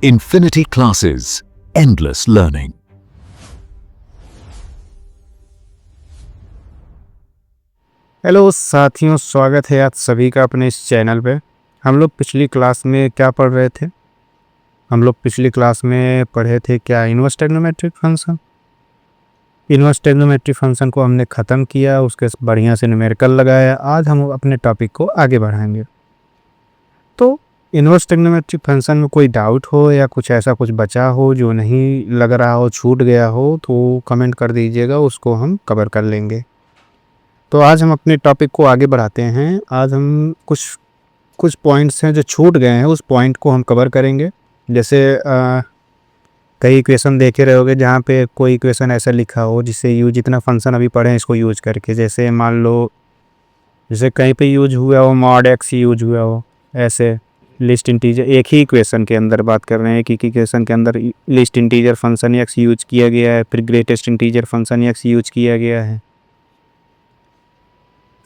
Infinity Classes, Endless Learning। Hello साथियों, स्वागत है आप सभी का अपने इस चैनल पे। हम लोग पिछली क्लास में क्या पढ़ रहे थे? हम लोग पिछली क्लास में पढ़े थे क्या? Inverse trigonometric function. Inverse trigonometric function को हमने ख़त्म किया, उसके बढ़िया से न्यूमेरिकल लगाया। आज हम अपने टॉपिक को आगे बढ़ाएंगे। तो इनवर्स ट्रिग्नोमेट्रिक फंक्शन में कोई डाउट हो या कुछ ऐसा कुछ बचा हो जो नहीं लग रहा हो, छूट गया हो, तो कमेंट कर दीजिएगा, उसको हम कवर कर लेंगे। तो आज हम अपने टॉपिक को आगे बढ़ाते हैं। आज हम कुछ पॉइंट्स हैं जो छूट गए हैं, उस पॉइंट को हम कवर करेंगे। जैसे कई इक्वेशन देखे रहोगे जहाँ पे कोई इक्वेशन ऐसा लिखा हो जिससे यूज जितना फंक्शन अभी पढ़े हैं इसको यूज करके, जैसे मान लो जैसे कहीं पे यूज हुआ हो मॉड एक्स यूज हुआ हो, ऐसे लिस्ट इंटीजर एक ही इक्वेशन के अंदर बात कर रहे हैं। एक ही इक्वेशन के अंदर list integer function x use किया गया है, फिर greatest integer function x use किया गया है,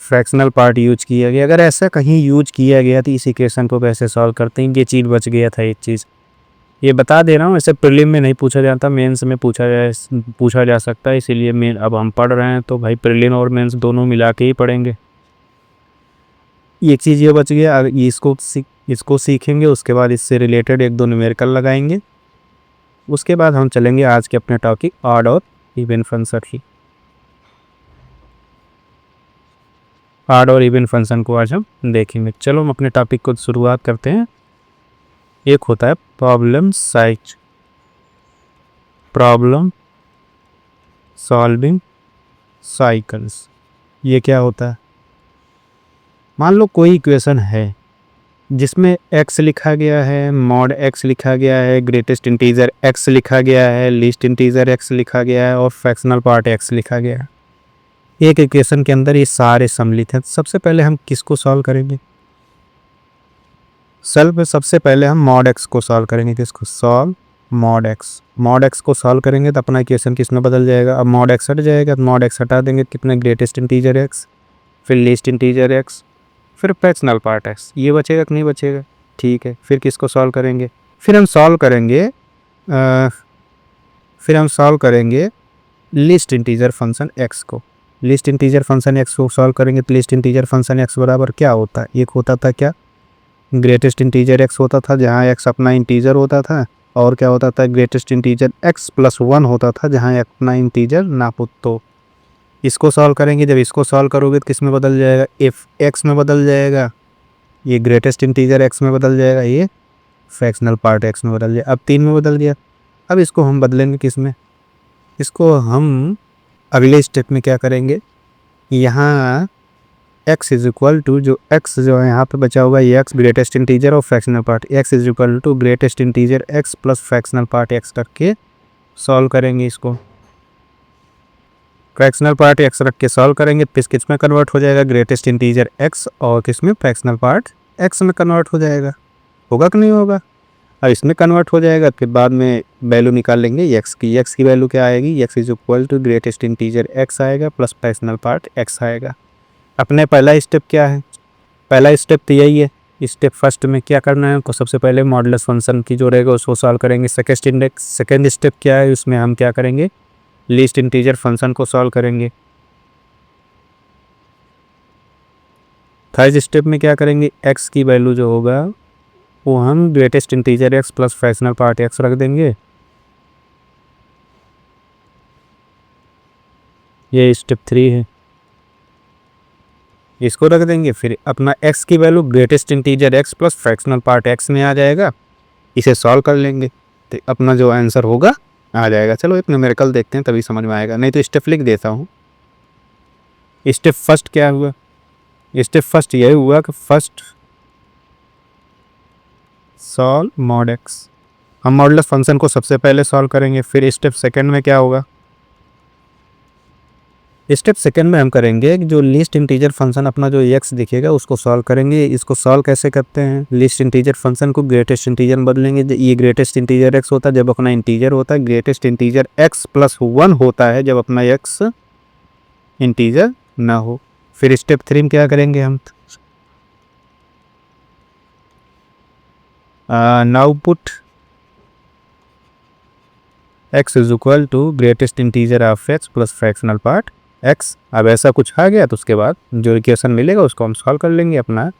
फ्रैक्शनल पार्ट यूज किया गया। अगर ऐसा कहीं यूज किया गया तो इस इक्वेशन को कैसे सॉल्व करते हैं? ये चीज़ बच गया था, एक चीज़ ये बता दे रहा हूँ। ऐसे प्रीलिम में नहीं पूछा जाता, मेंस में पूछा जा सकता है, इसीलिए मेन अब हम पढ़ रहे हैं तो भाई प्रीलिम और मेंस दोनों मिला के ही पढ़ेंगे। एक चीज़ ये बच गया, इसको सीखेंगे, उसके बाद इससे रिलेटेड एक दो न्यूमेरिकल लगाएंगे। उसके बाद हम चलेंगे आज के अपने टॉपिक ऑड और इवन फंक्शन की। ऑड और इवन फंक्शन को आज हम देखेंगे। चलो हम अपने टॉपिक को शुरुआत करते हैं। एक होता है प्रॉब्लम सॉल्विंग साइकिल्स। ये क्या होता है? मान लो कोई इक्वेशन है जिसमें x लिखा गया है, मॉड x लिखा गया है, ग्रेटेस्ट इंटीजर x लिखा गया है, लीस्ट इंटीजर x लिखा गया है और फ्रैक्शनल पार्ट x लिखा गया है। एक इक्वेशन के अंदर ये सारे सम्मिलित हैं। सबसे पहले हम किसको सॉल्व करेंगे? सबसे पहले हम मॉड एक्स को सॉल्व करेंगे। किसको? Solve mod x. Mod x को सॉल्व करेंगे तो अपना इक्वेशन किस में बदल जाएगा? अब मॉड एक्स हट जाएगा, तो मॉड एक्स हटा देंगे, कितने? ग्रेटेस्ट इंटीजर एक्स, फिर लीस्ट इंटीजर एक्स, फिर फ्रैक्शनल पार्ट एक्स। ये बचेगा कि नहीं बचेगा? ठीक है। फिर किसको सॉल्व करेंगे? फिर हम सॉल्व करेंगे लिस्ट इंटीजर फंक्शन एक्स को। लिस्ट इंटीजर फंक्शन एक्स को सॉल्व करेंगे तो लिस्ट इंटीजर फंक्शन एक्स बराबर क्या होता है? एक होता था क्या? ग्रेटेस्ट इंटीजर एक्स होता था, जहाँ एक्स अपना इंटीजर होता था, और क्या होता था? ग्रेटेस्ट इंटीजर एक्स प्लस 1 होता था, जहाँ अपना इंटीजर नापुत। तो इसको सॉल्व करेंगे। जब इसको सॉल्व करोगे तो किस में बदल जाएगा? एफ एक्स में बदल जाएगा। ये ग्रेटेस्ट इंटीजर एक्स में बदल जाएगा, ये फ्रैक्शनल पार्ट एक्स में बदल जाएगा। अब 3 में बदल दिया। अब इसको हम बदलेंगे किस में? इसको हम अगले स्टेप में क्या करेंगे? यहाँ x इज इक्वल टू जो x जो है यहाँ पे बचा हुआ है, x ग्रेटेस्ट इंटीजर और fractional part x is equal to greatest integer x plus fractional part x करके सॉल्व करेंगे। इसको फ्रैक्शनल पार्ट x रख के सॉल्व करेंगे तो किस में कन्वर्ट हो जाएगा? ग्रेटेस्ट इंटीजर x और किस में? फ्रैक्शनल पार्ट x में कन्वर्ट हो जाएगा। होगा कि नहीं होगा? अब इसमें कन्वर्ट हो जाएगा, फिर बाद में वैल्यू निकाल लेंगे x की वैल्यू क्या आएगी? x is equal to greatest integer x आएगा प्लस फ्रैक्शनल पार्ट x आएगा। अपने पहला स्टेप क्या है? पहला स्टेप तो यही है। स्टेप फर्स्ट में क्या करना है हमको? सबसे पहले मॉडुलस फंक्शन की जो रहेगा उसको सॉल्व करेंगे। सेकेंड स्टेप क्या है? उसमें हम क्या करेंगे? लिस्ट इंटीजर फंक्शन को सॉल्व करेंगे। थर्ड स्टेप में क्या करेंगे? x की वैल्यू जो होगा वो हम greatest integer x plus fractional part x रख देंगे। ये स्टेप 3 है, इसको रख देंगे। फिर अपना x की value greatest integer x plus fractional part x में आ जाएगा, इसे सॉल्व कर लेंगे तो अपना जो आंसर होगा आ जाएगा। चलो एक न्यूमेरिकल देखते हैं, तभी समझ में आएगा, नहीं तो स्टेप लिख देता हूँ। स्टेप फर्स्ट क्या हुआ? स्टेप फर्स्ट यही हुआ कि फर्स्ट सॉल्व मॉड एक्स। हम मॉडुलस फंक्शन को सबसे पहले सॉल्व करेंगे। फिर स्टेप सेकंड में क्या होगा? स्टेप सेकंड में हम करेंगे कि जो लिस्ट इंटीजर फंक्शन अपना जो x दिखेगा उसको सॉल्व करेंगे। इसको सॉल्व कैसे करते हैं? लिस्ट इंटीजर फंक्शन को ग्रेटेस्ट इंटीजर में बदलेंगे। ये ग्रेटेस्ट इंटीजर x होता है जब अपना इंटीजर होता है, ग्रेटेस्ट इंटीजर x प्लस 1 होता है जब अपना x इंटीजर ना हो। फिर स्टेप 3 में क्या करेंगे हम? Now put x is equal to greatest integer of x plus fractional part x। अब ऐसा कुछ आ गया तो उसके बाद जो इक्वेशन मिलेगा उसको हम सॉल्व कर लेंगे, अपना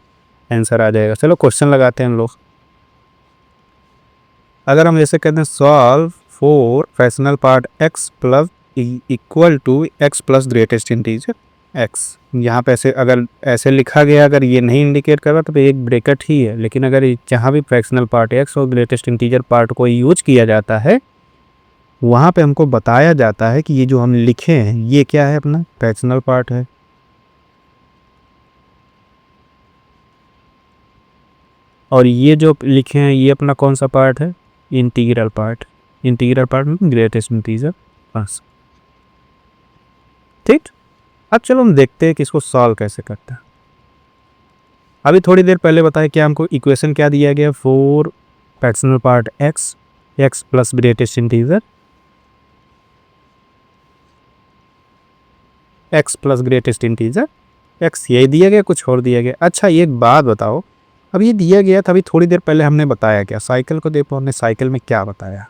आंसर आ जाएगा। चलो क्वेश्चन लगाते हैं हम लोग। अगर हम जैसे कहते हैं solve for fractional part x plus equal to x plus greatest integer x। यहाँ पे ऐसे अगर ऐसे लिखा गया, अगर ये नहीं इंडिकेट कर रहा तो एक ब्रैकेट ही है, लेकिन अगर जहाँ भी फ्रैक्शनल पार्ट x और ग्रेटेस्ट इंटीजर पार्ट को यूज किया जाता है वहाँ पे हमको बताया जाता है कि ये जो हम लिखे हैं ये क्या है, अपना फ्रैक्शनल पार्ट है। और ये जो लिखे हैं ये अपना कौन सा पार्ट है, इंटीग्रल पार्ट। इंटीग्रल पार्ट में ग्रेटेस्ट इंटीजर बस, ठीक। अब चलो हम देखते हैं कि इसको सॉल्व कैसे करते हैं। अभी थोड़ी देर पहले बताया कि हमको इक्वेशन क्या दिया गया, for fractional part x plus greatest integer x plus greatest integer x, ये दिया गया, कुछ और दिया गया। अच्छा ये एक बात बताओ, अब ये दिया गया था, अभी थोड़ी देर पहले हमने बताया क्या, साइकिल को देखो, हमने साइकिल में क्या बताया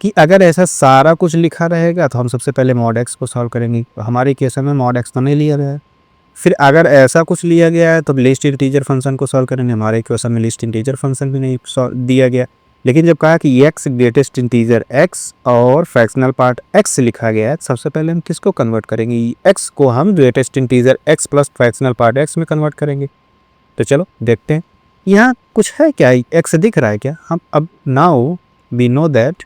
कि अगर ऐसा सारा कुछ लिखा रहेगा तो हम सबसे पहले मॉड x को सॉल्व करेंगे। हमारे केस में मॉड x तो नहीं लिया गया है। फिर अगर ऐसा कुछ लिया गया है तो लिस्ट इंटीजर फंक्शन को सॉल्व करेंगे। हमारे इक्वेशन में लिस्ट इंटीजर फंक्शन भी नहीं दिया गया, लेकिन जब कहा कि x ग्रेटेस्ट इंटीजर x और फ्रैक्शनल पार्ट x लिखा गया है, सबसे पहले हम किसको कन्वर्ट करेंगे, x को हम greatest integer x plus fractional part x में कन्वर्ट करेंगे। तो चलो देखते हैं यहाँ कुछ है क्या, x दिख रहा है क्या। हम अब नाउ वी नो दैट,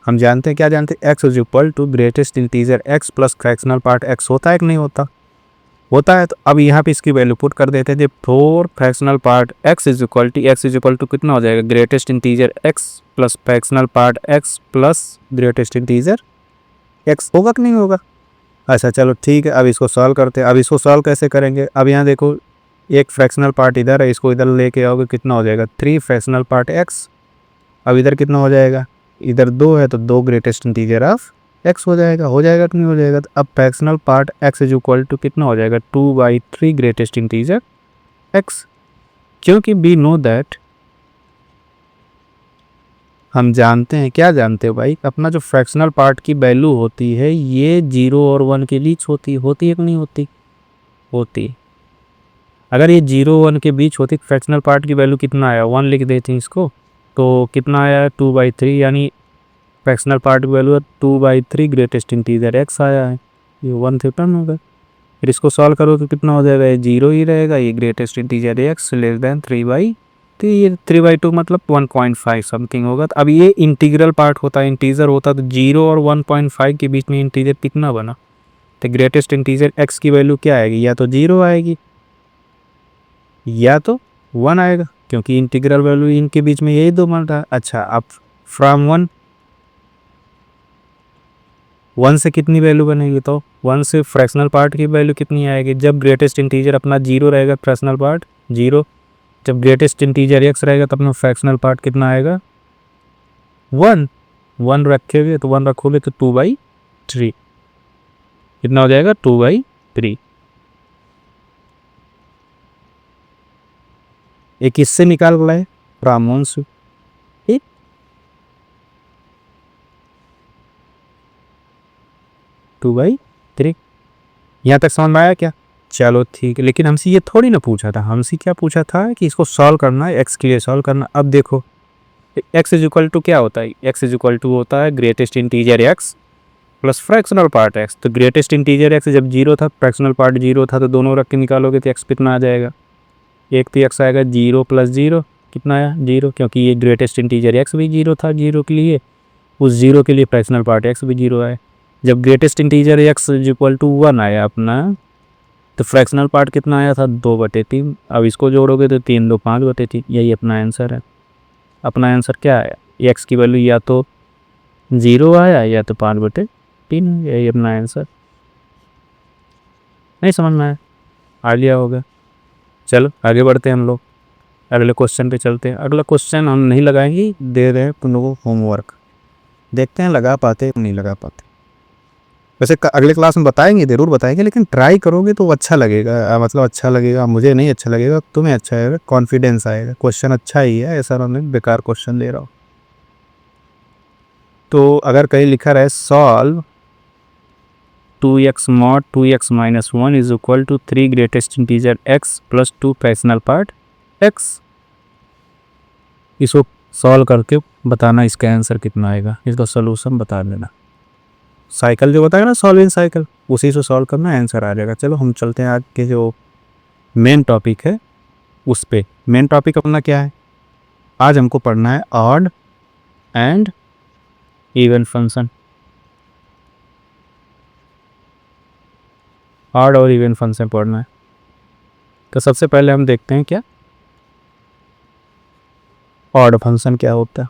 हम जानते हैं, क्या जानते हैं, x is equal to greatest integer x plus fractional part x होता है कि नहीं होता, होता है। तो अब यहाँ पे इसकी वैल्यू पुट कर देते हैं, जब for fractional part x is equal to कितना हो जाएगा, greatest integer x plus fractional part x plus greatest integer x, होगा कि नहीं होगा। अच्छा चलो ठीक है, अब इसको सॉल्व करते हैं। अब इसको सॉल्व कैसे करेंगे, अब यहाँ देखो एक फ्रैक्शनल पार्ट इधर है, इसको इधर लेके आओगे कितना हो जाएगा, 3 फ्रैक्शनल पार्ट x। अब इधर कितना हो जाएगा, इधर 2 है तो 2 ग्रेटेस्ट इंटीजर ऑफ x हो जाएगा कि नहीं हो जाएगा। तो अब fractional part x is equal to कितना हो जाएगा, 2/3 ग्रेटेस्ट इंटीजर x, क्योंकि वी नो दैट, हम जानते हैं, क्या जानते हो भाई, अपना जो फ्रैक्शनल पार्ट की वैल्यू होती है ये 0 और 1 के बीच होती है कि नहीं होती, होती। अगर ये 0 1 के बीच होती, फ्रैक्शनल पार्ट की वैल्यू कितना आया, 1 लिख देते हैं इसको, तो कितना आया 2/3, यानी फ्रैक्शनल पार्ट की वैल्यू 2/3 ग्रेटेस्ट इंटीजर x आया है, ये 1 से टर्न होगा। फिर इसको सॉल्व करो तो कितना हो जाएगा, ये 0 ही रहेगा, ये greatest integer x less than 3/2, ये 3/2 मतलब 1.5 समथिंग होगा। तो अब ये इंटीग्रल पार्ट होता है, इंटीजर होता तो 0 और 1.5 के बीच में इंटीजर कितना बना, तो ग्रेटेस्ट इंटीजर x की वैल्यू क्या आएगी, या तो 0 आएगी या तो 1 आएगा, क्योंकि इंटीग्रल वैल्यू इनके बीच में यही दो बन रहा है। अच्छा अब फ्रॉम 1 से कितनी वैल्यू बनेगी, तो 1 से फ्रैक्शनल पार्ट की वैल्यू कितनी आएगी, जब ग्रेटेस्ट इंटीजर अपना 0 रहेगा फ्रैक्शनल पार्ट 0, जब ग्रेटेस्ट इंटीजर x रहेगा तब अपना फ्रैक्शनल पार्ट कितना आएगा 1 रखे हुए, तो 1 रखोगे तो 2/3 कितना हो जाएगा, 2/3। एक इससे निकाल लाए फ्रॉम 1 से, ठीक, 2/3। यहाँ तक समझ में आया क्या, चलो ठीक है। लेकिन हमसे ये थोड़ी ना पूछा था, हमसे क्या पूछा था कि इसको सॉल्व करना है, x के लिए सॉल्व करना। अब देखो x इज इक्वल टू क्या होता है, x इज इक्वल टू होता है greatest integer x plus fractional part x। तो ग्रेटेस्ट इंटीजर x जब 0 था, फ्रैक्शनल पार्ट 0 था, तो दोनों रख के निकालोगे तो x कितना आ जाएगा, एक तो x आएगा 0 + 0 कितना आया 0, क्योंकि ये ग्रेटेस्ट इंटीजर x भी 0 था, 0 के लिए, उस 0 के लिए फ्रैक्शनल पार्ट x भी 0 आया। जब greatest integer x is equal to 1 आया अपना, तो फ्रैक्शनल पार्ट कितना आया था 2/3। अब इसको जोड़ोगे तो 3 2 5/3, यही अपना आंसर है। अपना आंसर क्या आया, x की वैल्यू या तो 0 आया या तो 5/3, यही अपना आंसर। नहीं समझ में आया, आ लिया होगा। चलो आगे बढ़ते हैं हम लोग, अगले क्वेश्चन पे चलते हैं। अगला क्वेश्चन हम नहीं लगाएंगे, दे रहे हैं तुम लोगों को होमवर्क, देखते हैं लगा पाते नहीं लगा पाते। वैसे अगले क्लास में बताएंगे, ज़रूर बताएंगे, लेकिन ट्राई करोगे तो अच्छा लगेगा, मतलब अच्छा लगेगा, मुझे नहीं अच्छा लगेगा, तुम्हें अच्छा आएगा, कॉन्फिडेंस आएगा, क्वेश्चन अच्छा ही है, ऐसा नहीं बेकार क्वेश्चन ले रहा हो। तो अगर कहीं लिखा रहे solve 2x mod 2x minus 1 is equal to 3 greatest integer x plus 2 fractional part x, इसको सॉल्व करके बताना इसका आंसर कितना आएगा, इसका सोल्यूशन बता देना। साइकिल जो बताएगा ना सॉल्विंग साइकिल, उसी से सॉल्व करना आंसर आ जाएगा। चलो हम चलते हैं आज के जो मेन टॉपिक है उस पे। मेन टॉपिक अपना क्या है, आज हमको पढ़ना है odd and even function. Odd और इवन फंक्शन पढ़ना है। तो सबसे पहले हम देखते हैं क्या ऑड फंक्शन क्या होता है।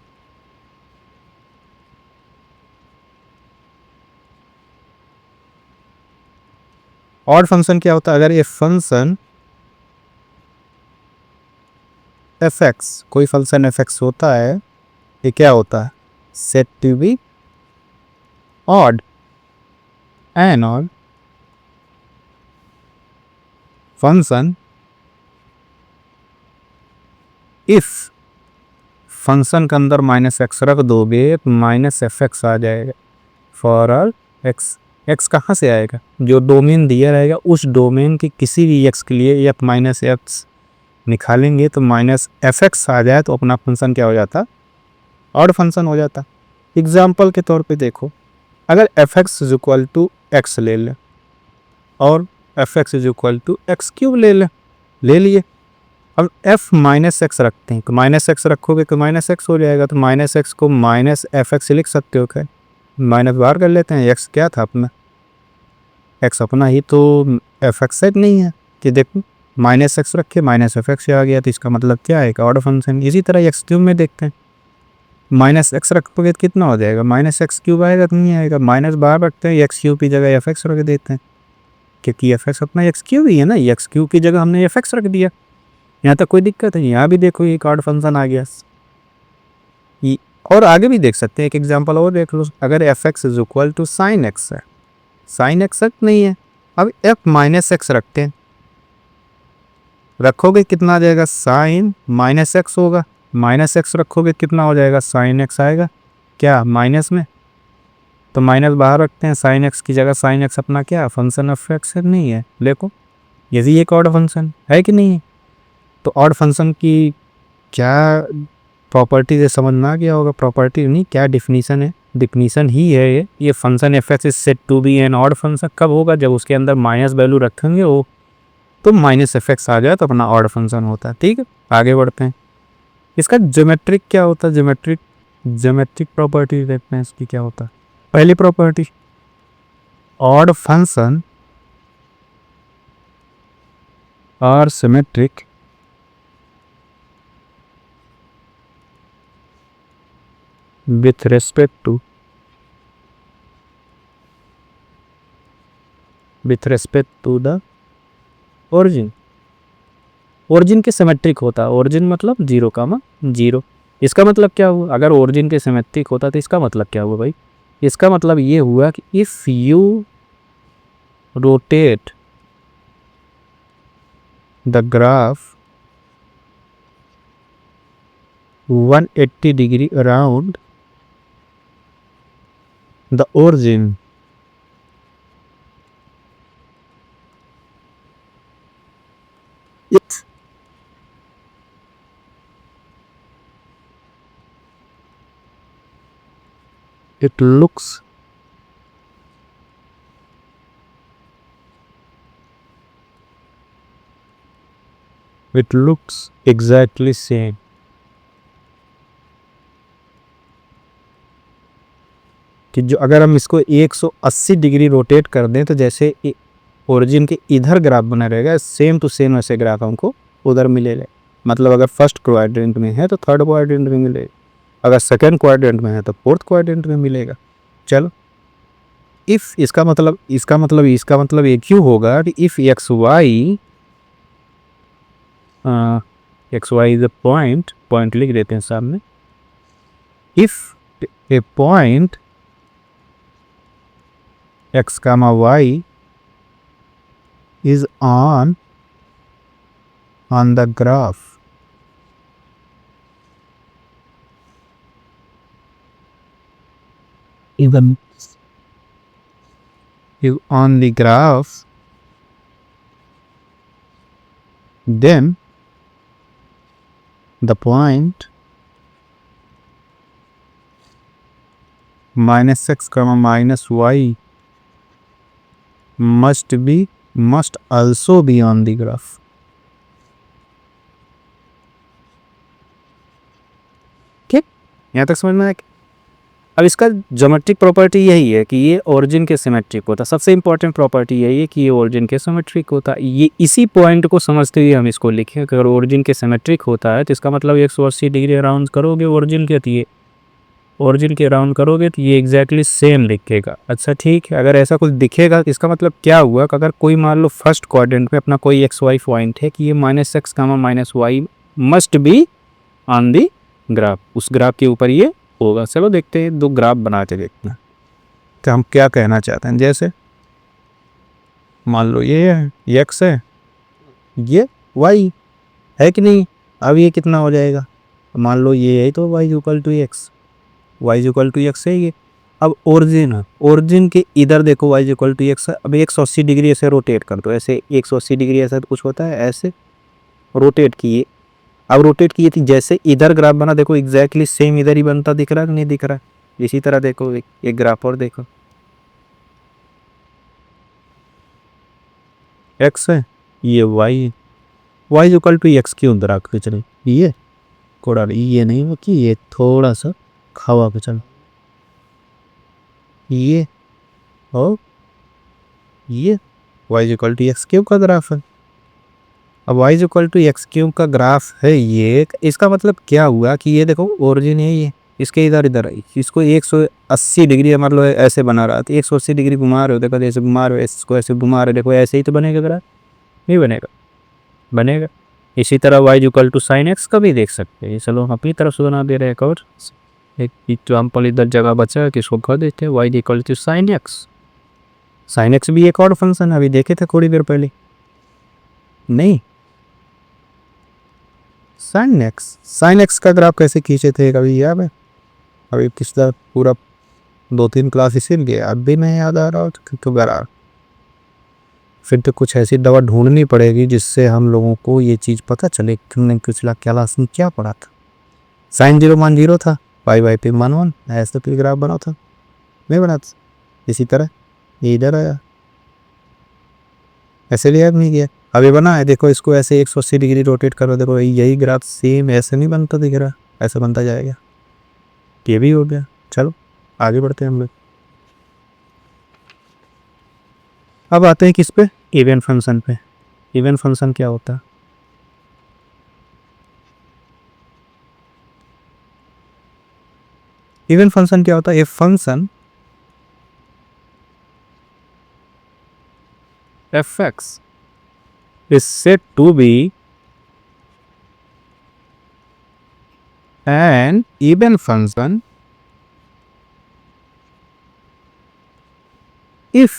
ऑड फंक्शन क्या होता है, अगर ये फंक्शन एफ एक्स, कोई फंक्शन एफ एक्स होता है, ये क्या होता है, set to be odd and odd function if function के अंदर माइनस एक्स रख दोगे तो माइनस एफ एक्स आ जाएगा फॉर ऑल एक्स। एक्स कहाँ से आएगा, जो डोमेन दिया रहेगा उस डोमेन के किसी भी एक्स के लिए एफ माइनस एक्स निकालेंगे तो माइनस एफ एक्स आ जाए तो अपना फंक्शन क्या हो जाता, ऑड फंक्शन हो जाता। एग्जाम्पल के तौर पे देखो, अगर f x is equal to x ले लें और f x is equal to x cube ले लिए। अब एफ माइनस एक्स रखते हैं तो माइनस एक्स रखोगे तो माइनस एक्स हो जाएगा, तो माइनस एक्स को माइनस एफ एक्स लिख सकते हो क्या, माइनस बाहर कर लेते हैं। एक्स क्या था अपना, एक्स अपना ही तो एफ एक्स सेट नहीं है कि देखो माइनस एक्स रखे माइनस एफ एक्स आ गया, तो इसका मतलब क्या है, ऑड फंक्शन। इसी तरह एक्स क्यूब में देखते हैं, माइनस एक्स रखोगे तो कितना हो जाएगा, माइनस एक्स क्यूब आएगा तो नहीं आएगा, माइनस बाहर रखते हैं, एक्स क्यूब की जगह एफ एक्स रख देते हैं क्योंकि एफ एक्स अपना एक्स क्यूब ही है ना, एक्स क्यूब की जगह हमने एफ एक्स रख दिया। यहाँ तक कोई दिक्कत है, यहाँ भी देखो एक ऑड फंक्शन आ गया। और आगे भी देख सकते हैं, एक एग्जांपल और देख लो, अगर f x is equal to sine x है, साइन एक्स नहीं है, अब एफ माइनस एक्स रखते हैं, रखोगे कितना आ जाएगा, साइन माइनस एक्स होगा, माइनस एक्स रखोगे कितना हो जाएगा, साइन एक्स आएगा क्या माइनस में, तो माइनस बाहर रखते हैं, साइन एक्स की जगह साइन एक्स अपना क्या फंक्शन ऑफ एक्स नहीं है। देखो यदि एक ऑड फंक्शन है कि नहीं है, तो ऑड फंक्शन की क्या प्रॉपर्टी से समझना क्या होगा, प्रॉपर्टी नहीं क्या डिफिनीशन है, डिफिनीशन ही है ये function F x is set to be an odd function कब होगा, जब उसके अंदर माइनस वैल्यू रखेंगे वो तो माइनस एफ एक्स आ जाए तो अपना ऑड फंक्शन होता है। ठीक है, आगे बढ़ते हैं। इसका ज्योमेट्रिक क्या होता है, ज्योमेट्रिक प्रॉपर्टी देखते हैं इसकी क्या होता है। पहली property, odd function are symmetric with respect to the origin। Origin के सिमेट्रिक होता है, ओरिजिन मतलब 0, इसका मतलब क्या हुआ, अगर ओरिजिन के सिमेट्रिक होता तो इसका मतलब क्या हुआ भाई, इसका मतलब ये हुआ कि if you rotate the graph 180 degree around the origin, it looks exactly same। कि जो अगर हम इसको 180 डिग्री रोटेट कर दें तो जैसे ओरिजिन के इधर ग्राफ बना रहेगा, सेम टू सेम वैसे ग्राफ हमको उधर मिलेगा। मतलब अगर फर्स्ट क्वाड्रेंट में है तो थर्ड क्वाड्रेंट में मिलेगा, अगर सेकंड क्वाड्रेंट में है तो फोर्थ क्वाड्रेंट में मिलेगा। चलो इफ इसका मतलब ये क्यों होगा कि if x y is a point लिख देते हैं सामने, if a point x comma y is on the graph even if on the graph, then the point minus x comma minus y must also be on the graph. ठीक, यहाँ तक समझ में आया? अब इसका ज्योमेट्रिक प्रॉपर्टी यही है कि ये ओरिजिन के सिमेट्रिक होता है। सबसे इंपॉर्टेंट प्रॉपर्टी यही है कि ये ओरिजिन के सिमेट्रिक होता है। ये इसी पॉइंट को समझते हुए हम इसको लिखें। अगर ओरिजिन के सिमेट्रिक होता है तो इसका मतलब 180 डिग्री अराउंड करोगे ओरिजिन के, तो ये ओरिजिन के अराउंड करोगे तो ये एग्जैक्टली सेम दिखेगा। अच्छा ठीक है, अगर ऐसा कुछ दिखेगा तो इसका मतलब क्या हुआ कि अगर कोई मान लो फर्स्ट क्वाड्रेंट में अपना कोई एक्स वाई पॉइंट है कि ये minus x comma minus y must be on the graph, उस ग्राफ के ऊपर ये होगा। चलो देखते हैं, दो ग्राफ बना के देखते हैं तो हम क्या कहना चाहते हैं। जैसे मान लो ये है, ये एक्स है, ये वाई है कि नहीं। अब ये कितना हो जाएगा, मान लो ये है तो y equal to x, y equal to x है ये। अब ओरिजिन है, ओरिजिन के इधर देखो वाई इक्वल टू एक्स है। अब 180 डिग्री ऐसे रोटेट कर दो, ऐसे 180 डिग्री ऐसा तो कुछ होता है, ऐसे रोटेट किए। अब रोटेट किए थी, जैसे इधर ग्राफ बना देखो एग्जैक्टली सेम इधर ही बनता दिख रहा है कि नहीं दिख रहा है। इसी तरह देखो एक ग्राफ और देखो, एक्स है, ये वाई है, वाई इक्वल टू एक्स क्यों उधर आके चले, ये कोड़ा ये नहीं हो कि ये थोड़ा सा खावा के चलो, ये और ये y equal to x cube का ग्राफ है। अब y equal to x cube का ग्राफ है ये, इसका मतलब क्या हुआ कि ये देखो ओरिजिन है ये, इसके इधर आई, इसको 180 डिग्री मतलब ऐसे बना रहा था, 180 डिग्री घुमा रहे हो, देखो ऐसे घुमा रहे हो, इसको ऐसे घुमा रहे हो, देखो ऐसे ही तो बनेगा ग्राफ, नहीं बनेगा, बनेगा। इसी तरह y equal to sine x का भी देख सकते हैं। चलो अपनी तरफ से बना दे रहे हैं और एक एग्जाम्पल इधर जगह बचा है कि इसको कर देते हैं y equal to sine x. Sine x भी एक और फंक्शन है, अभी देखे थे थोड़ी देर पहले, नहीं साइन एक्स का ग्राफ कैसे खींचे थे कभी याद है? अभी पिछला पूरा 2-3 क्लास इसी लिए अब भी नहीं याद आ रहा हो तो गरा, फिर तो कुछ ऐसी दवा ढूंढनी पड़ेगी जिससे हम लोगों को ये चीज़ पता चले कि हमने पिछला क्लास में क्या पढ़ा था। साइन 0 मान 0 था, वाई वाई पे मान 1, ऐसा तो ग्राफ बना था, नहीं बना था। इसी तरह ये इधर आया, ऐसे लिया नहीं किया, अभी बना है देखो, इसको ऐसे 180 डिग्री रोटेट करो, देखो यही ग्राफ सेम ऐसे नहीं बनता दिख रहा, ऐसा बनता जाएगा, ये भी हो गया। चलो आगे बढ़ते हैं हम लोग। अब आते हैं किस पे, इवन फंक्शन पे। इवन फंक्शन क्या होता है? इवन फंक्शन क्या होता है? A function fx is said to be an even function if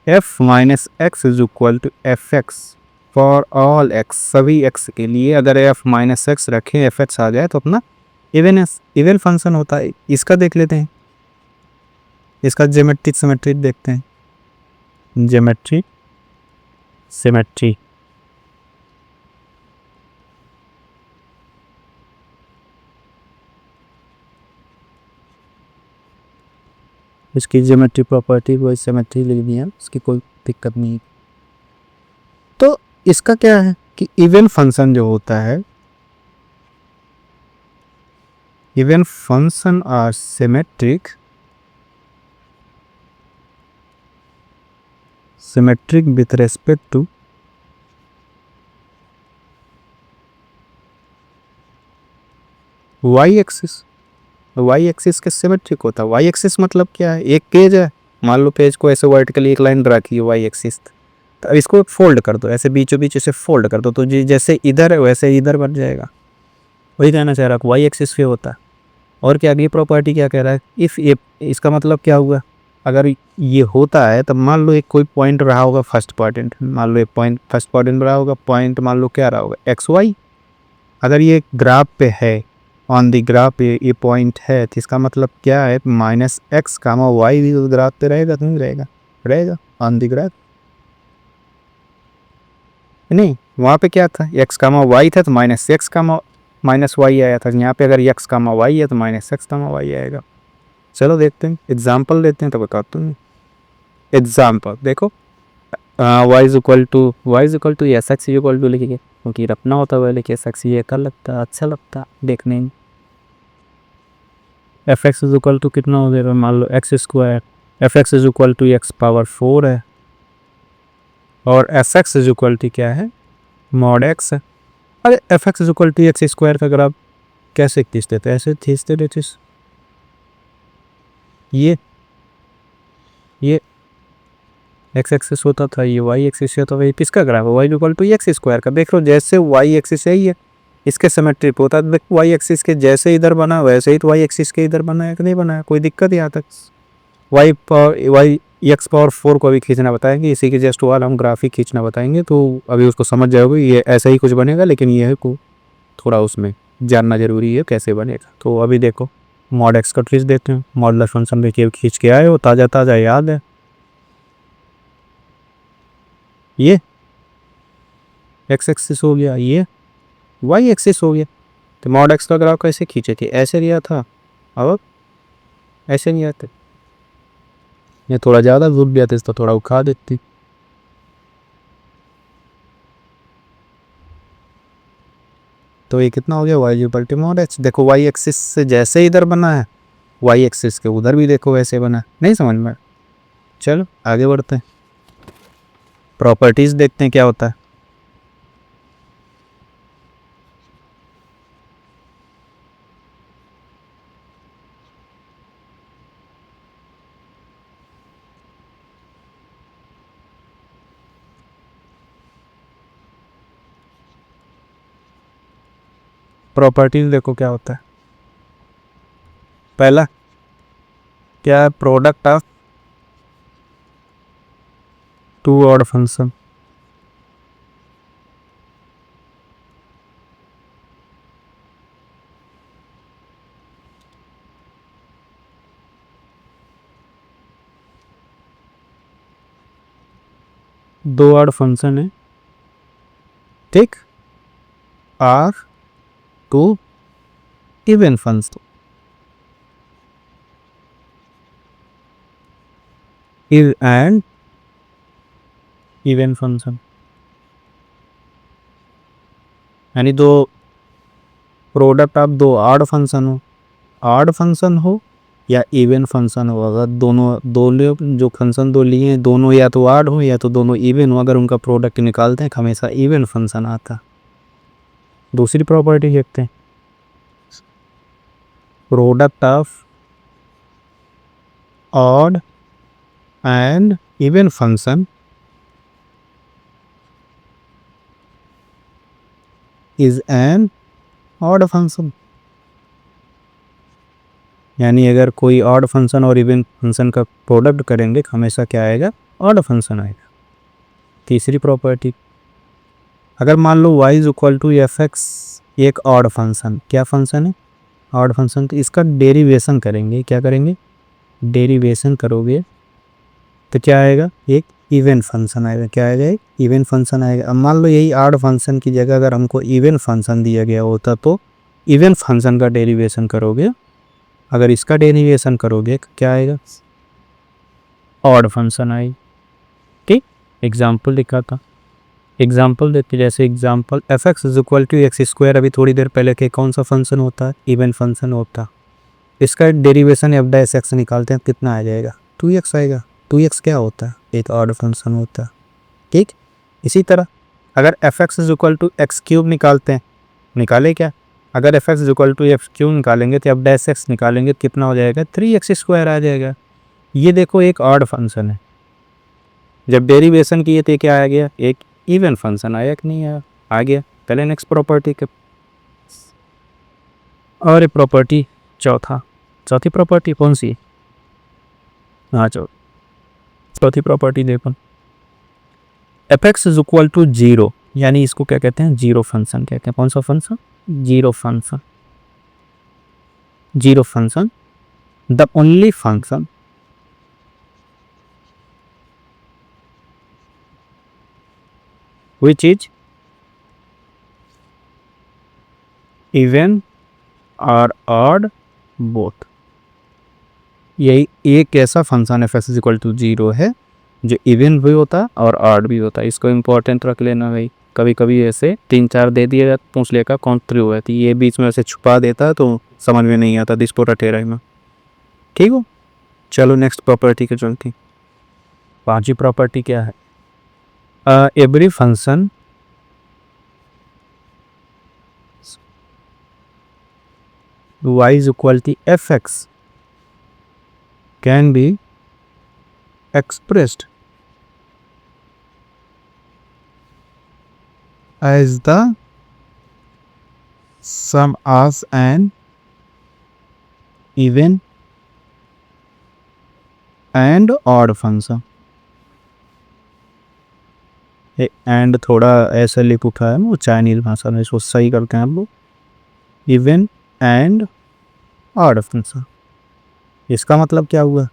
f minus x is equal to fx for all x, सभी x के लिए अगर f minus x रखें fx आ जाए तो अपना इवन फंक्शन होता है। इसका देख लेते हैं, इसका ज्योमेट्री देखते हैं। ज्योमेट्री सिमेट्री, इसकी ज्योमेट्री प्रॉपर्टी वही सिमेट्री लिख दिया, इसकी कोई दिक्कत नहीं। तो इसका क्या है कि इवन फंक्शन जो होता है, even function are symmetric with respect to y axis. y axis के सिमेट्रिक होता है। y एक्सिस मतलब क्या है, एक पेज है, मान लो पेज को ऐसे वर्टिकली एक लाइन ड्रा की है y एक्सिस, तो अब इसको फोल्ड कर दो, ऐसे बीचों बीच ऐसे फोल्ड कर दो, तो जैसे इधर है वैसे इधर बन जाएगा। वही कहना चाह रहा है, y एक्सिस पे होता है। और क्या अगली प्रॉपर्टी क्या कह रहा है, इफ़ इसका मतलब क्या हुआ, अगर ये होता है तो मान लो एक कोई पॉइंट रहा होगा फर्स्ट क्वाड्रेंट, मान लो एक पॉइंट फर्स्ट क्वाड्रेंट रहा होगा, पॉइंट मान लो क्या रहा होगा एक्स वाई। अगर ये ग्राफ पे है ऑन द ग्राफ ये पॉइंट है, तो इसका मतलब क्या है, माइनस एक्स कामा वाई भी उस ग्राफ पे रहेगा तो नहीं रहेगा, रहेगा ऑन द ग्राफ। नहीं, वहाँ पे क्या था, एक्स कामा वाई था तो minus x comma minus y आया था। यहाँ पे अगर एक्स कामा वाई है तो माइनस एक्स कामा वाई आएगा। चलो देखते हैं, एग्जाम्पल लेते हैं तो बताता हूँ। एग्जाम्पल देखो, y is equal to s x equal to लिखिए, क्योंकि रखना होता है लिखे एस एक्स, ये कर लगता अच्छा लगता देखने में। F x is equal to कितना हो जाएगा, मान लो x square, f x is equal to x power 4 है, और s x is equal to क्या है, मॉड एक्स है। अरे f x is equal to x square का अगर आप कैसे खींचते थे, ऐसे खींचते रहते, ये एक्स एक्सिस होता था, ये वाई एक्सिस होता था, ये किसका ग्राफ है, y equal to x square का। देख लो जैसे वाई एक्सिस है ये, इसके सिमेट्री पे होता है, देखो वाई एक्सिस के जैसे इधर बना वैसे ही तो वाई एक्सिस के इधर बना है कि नहीं बना है, कोई दिक्कत यहाँ तक। वाई एक्स पावर 4 को अभी खींचना बताएंगे, इसी के जस्ट वाल हम ग्राफिक खींचना बताएंगे, तो अभी उसको समझ जाओगे, ये ऐसा ही कुछ बनेगा, लेकिन ये है को थोड़ा उसमें जानना जरूरी है कैसे बनेगा। तो अभी देखो मॉड एक्स का खींच देते हैं, मॉडुलर फंक्शन देखिए खींच के आए हो, ताज़ा ताज़ा याद है, ये एक्स एक्सिस हो गया, ये वाई एक्सिस हो गया। तो मॉड एक्स का ग्राफ कैसे खींचे थे, ऐसे लिया था, अब ऐसे नहीं आते, ये थोड़ा ज़्यादा रुक गया था, इसको थोड़ा उखा देती। तो ये कितना हो गया, y equal to mod x. देखो वाई एक्सिस से जैसे इधर बना है, वाई एक्सिस के उधर भी देखो वैसे बना है, नहीं समझ में। चलो आगे बढ़ते हैं, प्रॉपर्टीज देखते हैं क्या होता है। प्रॉपर्टीज देखो क्या होता है। पहला क्या है, product of two odd function. दो ऑड फंक्शन है, ठीक, are two even function, is and even function, यानी दो प्रोडक्ट ऑफ दो ऑड फंक्शन हो या इवन फंक्शन हो। अगर दोनों जो फंक्शन दो लिए हैं दोनों या तो ऑड हो या तो दोनों इवन हो, अगर उनका प्रोडक्ट निकालते हैं हमेशा इवन फंक्शन आता। दूसरी प्रॉपर्टी देखते हैं, product of odd and even function is an odd function. यानी अगर कोई ऑड फंक्शन और इवन फंक्शन का प्रोडक्ट करेंगे हमेशा क्या आएगा, ऑड फंक्शन आएगा। तीसरी प्रॉपर्टी, अगर मान लो y is equal to f x एक ऑड फंक्शन, क्या फंक्शन है, ऑड फंक्शन, तो इसका डेरिवेशन करेंगे, क्या करेंगे, डेरिवेशन करोगे तो क्या आएगा, एक इवन फंक्शन आएगा। क्या आएगा, एक इवन फंक्शन आएगा। अब मान लो यही ऑड फंक्शन की जगह अगर हमको इवन फंक्शन दिया गया होता तो इवन फंक्शन का डेरिवेशन करोगे, अगर इसका डेरिवेशन करोगे क्या आएगा, ऑड फंक्शन आएगी। ठीक, एग्जाम्पल लिखा था, एग्जाम्पल देते, जैसे example f x is equal to x square, अभी थोड़ी देर पहले के कौन सा फंक्शन होता है, इवन फंक्शन होता। इसका डेरिवेशन एफ डैश एक्स निकालते हैं कितना आ जाएगा, 2x आएगा। 2x क्या होता है, एक ऑड फंक्शन होता है। ठीक, इसी तरह अगर f x is equal to x cube निकालते हैं, निकाले क्या, अगर f x is equal to f cube निकालेंगे तो एफ डैश एक्स निकालेंगे कितना हो जाएगा, 3x स्क्वायर आ जाएगा। ये देखो एक ऑड फंक्शन है, जब डेरिवेशन किए तो क्या आ गया, एक इवन फंक्शन आया कि नहीं आया, आ गया। पहले नेक्स्ट प्रॉपर्टी के, और प्रॉपर्टी चौथी प्रॉपर्टी कौन सी, हाँ चौथी प्रॉपर्टी देखो, f x is equal to 0, यानी इसको क्या कहते हैं, जीरो फंक्शन कहते हैं। कौन सा function, zero function. zero function, the only function which is even or odd both। यही एक ऐसा function F x equal to zero है जो इवन भी होता है और ऑड भी होता है। इसको इम्पोर्टेंट रख लेना भाई, कभी कभी ऐसे 3-4 दे दिया पूछ लेगा कौन ट्रू है, तो ये बीच में ऐसे छुपा देता है तो समझ में नहीं आता दिस पोटा टेरा में। ठीक हो, चलो नेक्स्ट प्रॉपर्टी के चलती। पांचवी प्रॉपर्टी क्या है? Every function y is equal to fx can be expressed as the sum of an even and odd function। And थोड़ा ऐसा लिख उठा है वो चाइनीज भाषा में, इसको सही करते हैं हम लोग, इवन एंड ऑड फंक्शन। इसका मतलब क्या हुआ?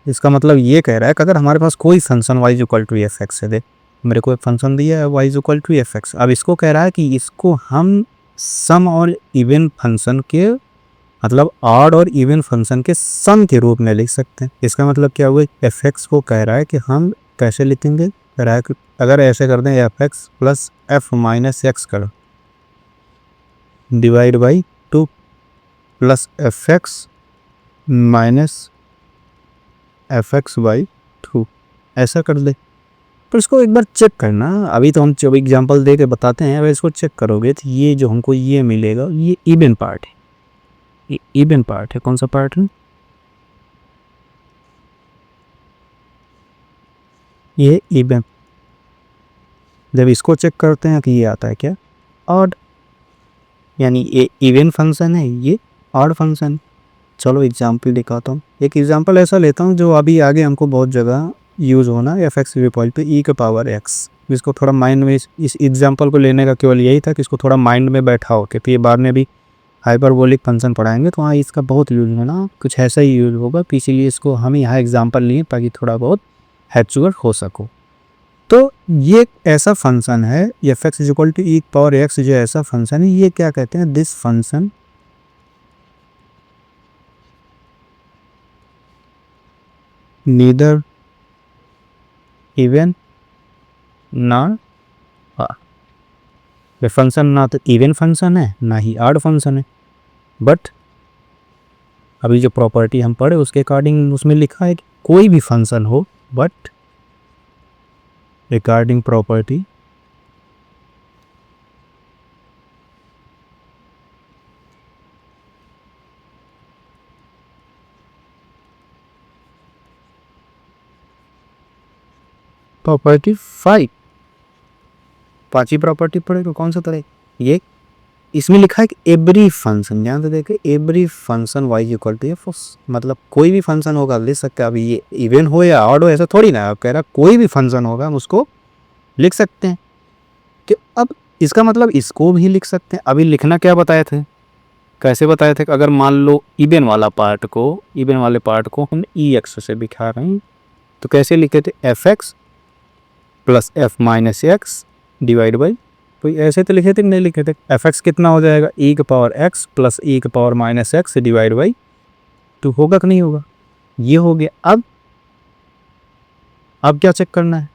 इसका मतलब ये कह रहा है कि अगर हमारे पास कोई function y equal to f x है, दे मेरे को एक फंक्शन दिया है y equal to f x, अब इसको कह रहा है कि इसको हम सम और इवन फंक्शन के मतलब ऑड और इवन फंक्शन के सम के रूप में लिख सकते हैं। इसका मतलब क्या हुआ? एफ एक्स को कह रहा है कि हम कैसे लिखेंगे, कह रहा है कि अगर ऐसे कर दें f x plus f minus x करो divide by 2 plus f x minus f x by 2 ऐसा कर दे। पर इसको एक बार चेक करना, अभी तो हम जब एग्जांपल दे के बताते हैं, अगर इसको चेक करोगे तो ये जो हमको ये मिलेगा ये इवन पार्ट है, ये इवन पार्ट है। कौन सा पार्ट है? ये इवन। जब इसको चेक करते हैं कि ये आता है क्या? ऑड, यानी ये इवन फंक्शन है, ये ऑड फंक्शन। चलो एग्जाम्पल दिखाता हूँ। एक एग्जाम्पल ऐसा लेता हूँ जो अभी आगे हमको बहुत जगह यूज़ होना, एफ एक्स इक्वल पे ई के पावर एक्स। इसको थोड़ा माइंड में, इस एग्जाम्पल को लेने का केवल यही था कि इसको थोड़ा माइंड में बैठा हो, क्योंकि ये बाद में भी हाइपरबोलिक फंक्शन पढ़ाएंगे तो हाँ इसका बहुत यूज़ होना, कुछ ऐसा ही यूज़ होगा, इसीलिए इसको हम यहाँ एग्जाम्पल लिए ताकि थोड़ा बहुत हैचुअर हो सको। तो ये ऐसा फंक्शन है f x equal to e power x, जो ऐसा फंक्शन है, ये क्या कहते हैं? This function neither even not odd. Function ना तो इवन फंक्शन है ना ही ऑड फंक्शन है, बट अभी जो प्रॉपर्टी हम पढ़े उसके अकॉर्डिंग उसमें लिखा है कि कोई भी फंक्शन हो, बट रिगार्डिंग प्रॉपर्टी प्रॉपर्टी 5, पांचवी प्रॉपर्टी पढ़ेगा कौन सा तरह? ये इसमें लिखा है कि एवरी फंक्शन, ध्यान से देखे, every function y equal to f, मतलब कोई भी फंक्शन होगा लिख सकते हैं। अभी ये इवन हो या ऑड हो ऐसा थोड़ी ना, कह रहा कोई भी फंक्शन होगा हम उसको लिख सकते हैं। कि अब इसका मतलब इसको भी लिख सकते हैं। अभी लिखना क्या बताए थे, कैसे बताए थे कि अगर मान लो इवन वाला पार्ट को, इवन वाले पार्ट को हम ई एक्स से दिखा रहे हैं तो कैसे लिखे थे? F x plus f minus x divide by, तो ऐसे तो लिखे थे नहीं लिखे थे? एफ एक्स कितना हो जाएगा? ई के पावर एक्स प्लस ई के power minus x divide by 2 होगा कि नहीं होगा? ये हो गया। अब क्या चेक करना है?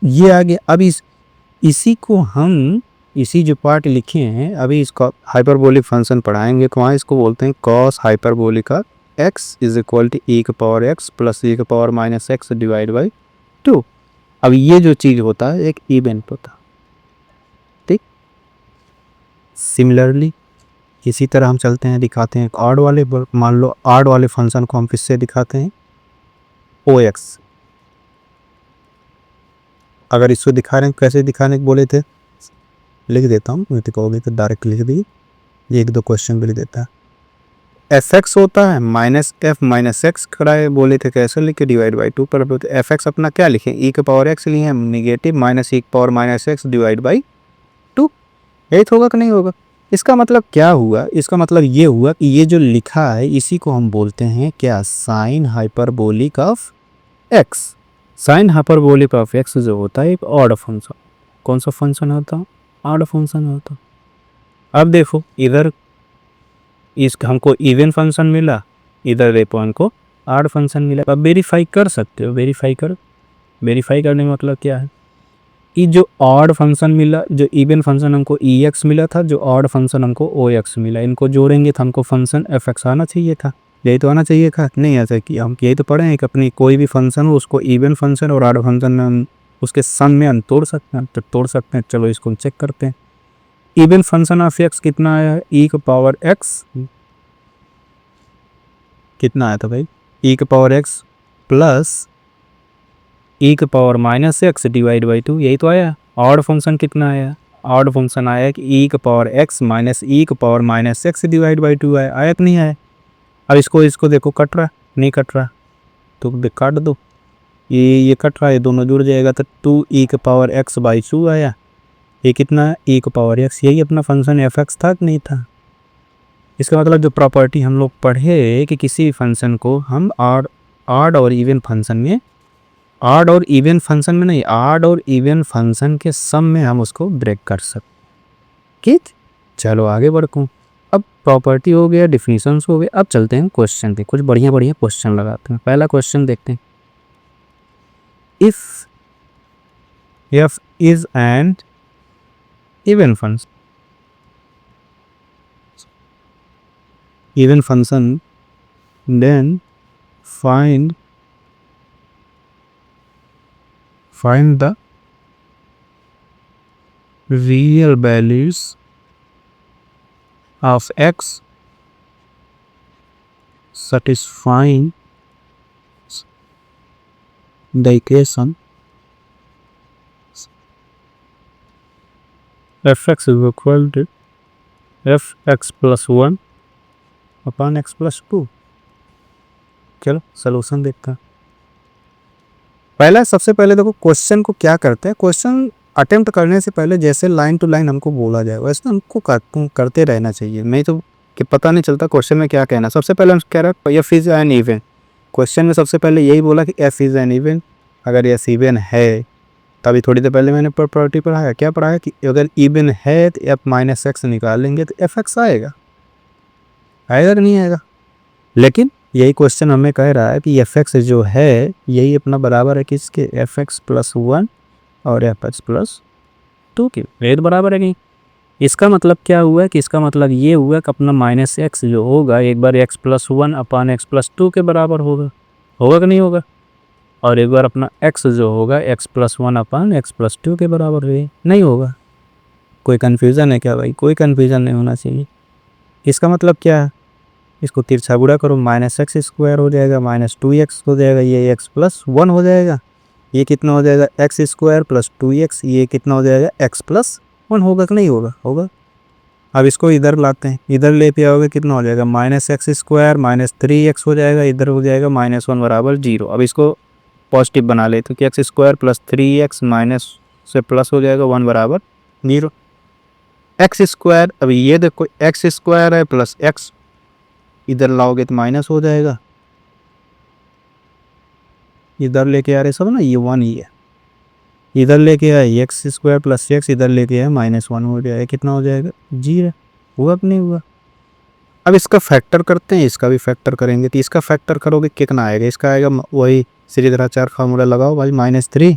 ये आ गया। अब इसी को हम, इसी जो पार्ट लिखे हैं अभी, इसका हाइपरबोलिक फंक्शन पढ़ाएंगे तो वहाँ इसको बोलते हैं cos hyperbolic x is equal to e के पावर एक्स प्लस ई के power minus x divide by 2। अब ये जो चीज़ होता है एक इवेंट होता है, ठीक। सिमिलरली इसी तरह हम चलते हैं, दिखाते हैं ऑड वाले, मान लो ऑड वाले फंक्शन को हम किससे दिखाते हैं? ओ एक्स। अगर इसको दिखा रहे हैं, कैसे दिखाने बोले थे लिख देता हूँ, नहीं तो कहोगे तो डायरेक्ट लिख दी, ये 1-2 क्वेश्चन भी लिख देता है। एफ एक्स होता है माइनस एफ माइनस एक्स कराए, बोले थे कैसे लिखे? डिवाइड बाई 2 पर। एफ एक्स अपना क्या लिखे? ई के पावर एक्स लिए हम, निगेटिव माइनस ई के power minus x divide by 2। एट होगा कि नहीं होगा। इसका मतलब क्या हुआ, इसका मतलब ये हुआ कि ये जो लिखा है इसी को हम बोलते हैं क्या, sine hyperbolic of x. Sine hyperbolic of x जो होता है एक ऑड फंक्शन। कौन सा फंक्शन होता है, ऑड फंक्शन होता है। अब देखो इधर इस हमको इवन फंक्शन मिला, इधर देखो हमको ऑड फंक्शन मिला। अब वेरीफाई कर सकते हो, वेरीफाई करने का मतलब क्या है कि जो ऑड फंक्शन मिला, जो इवन फंक्शन हमको ई एक्स मिला था, जो ऑड फंक्शन हमको ओ एक्स मिला, इनको जोड़ेंगे तो हमको फंक्शन एफ एक्स आना चाहिए था। यही तो आना चाहिए था, नहीं ऐसा कि हम यही तो पढ़े हैं कि अपनी कोई भी फंक्शन हो उसको इवन फंक्शन और ऑड फंक्शन में हम उसके सम में हम तोड़ सकते हैं, तो तोड़ सकते हैं। चलो इसको चेक करते हैं। इवन फंक्शन ऑफ एक्स कितना आया है, ई का पावर एक्स कितना आया था भाई, ई का पावर एक्स प्लस ई का power minus x divide by 2, यही तो आया। ऑड फंक्शन कितना आया, ऑड फंक्शन आया कि ई का पावर एक्स माइनस ई का power minus x divide by 2 आया। आया कि नहीं आया। अब इसको देखो कट रहा, नहीं कट रहा तो काट दो, ये कट रहा है, दोनों जुड़ जाएगा तो 2 ई का पावर एक्स बाई 2 आया। ये कितना, ई का पावर एक्स, यही अपना फंक्शन एफ एक्स था कि नहीं था। इसका मतलब जो प्रॉपर्टी हम लोग पढ़े कि किसी फंक्शन को हम ऑड और इवन फंक्शन में, ऑड और इवन फंक्शन में नहीं, ऑड और इवन फंक्शन के सम में हम उसको ब्रेक कर सकते। ठीक, चलो आगे बढ़ूँ। अब प्रॉपर्टी हो गया, डिफिनीशंस हो गए, अब चलते हैं क्वेश्चन पे। कुछ बढ़िया बढ़िया क्वेश्चन लगाते हैं। पहला क्वेश्चन देखते हैं, if f is an even function, even function then find the real values of x satisfying the equation fx is equal to fx plus 1 upon x plus 2। चलो सलूशन देखते हैं। पहला, सबसे पहले देखो क्वेश्चन को क्या करते हैं, क्वेश्चन अटेम्प्ट करने से पहले जैसे लाइन टू लाइन हमको बोला जाए वैसे हमको करते रहना चाहिए, नहीं तो कि पता नहीं चलता क्वेश्चन में क्या कहना। सबसे पहले हम कह रहे हैं F is an even, question में सबसे पहले यही बोला कि एफ इज एन इवन। अगर एफ इवन है, तभी थोड़ी देर पहले मैंने प्रॉपर्टी पढ़ाया, क्या पढ़ाया कि अगर इवन है तो एफ माइनस एक्स निकालेंगे तो एफ एक्स आएगा, आएगा कि नहीं आएगा। लेकिन यही क्वेश्चन हमें कह रहा है कि एफ एक्स जो है यही अपना बराबर है किसके, एफ एक्स प्लस 1 और एफ एक्स प्लस 2 के, वेद बराबर है नहीं। इसका मतलब क्या हुआ कि इसका मतलब ये हुआ कि अपना माइनस एक्स जो होगा एक बार एक्स प्लस 1 अपान एक्स प्लस 2 के बराबर होगा, होगा कि नहीं होगा। और एक बार अपना एक्स जो होगा एक्स प्लस 1 अपान एक्स प्लस 2 के बराबर नहीं होगा। कोई कन्फ्यूज़न है क्या भाई, कोई कन्फ्यूज़न नहीं होना चाहिए। इसका मतलब क्या है, इसको तिरछा गुणा करो, माइनस एक्स स्क्वायर हो जाएगा, माइनस 2x हो जाएगा, ये एक्स प्लस 1 हो जाएगा, ये कितना हो जाएगा एक्स स्क्वायर प्लस 2x, ये कितना हो जाएगा एक्स प्लस 1, होगा कि नहीं होगा, होगा। अब इसको इधर लाते हैं, इधर ले पे आओगे कितना हो जाएगा minus x square minus 3x हो जाएगा, इधर हो जाएगा माइनस 1 बराबर 0। अब इसको पॉजिटिव बना लेते हैं कि x square plus 3x minus से प्लस हो जाएगा 1 बराबर 0। एक्स स्क्वायर, अभी ये देखो एक्स स्क्वायर है प्लस एक्स, इधर लाओगे तो माइनस हो जाएगा, इधर लेके आ रहे सब ना, ये 1 ही है, इधर लेके आए एक्स स्क्वायर प्लस एक्स, इधर लेके आए माइनस 1 हो जाएगा, कितना हो जाएगा 0। हुआ कि नहीं हुआ। अब इसका फैक्टर करते हैं, इसका भी फैक्टर करेंगे तो इसका फैक्टर करोगे कितना आएगा, इसका आएगा वही श्रीधराचार्य फार्मूला लगाओ भाई, -3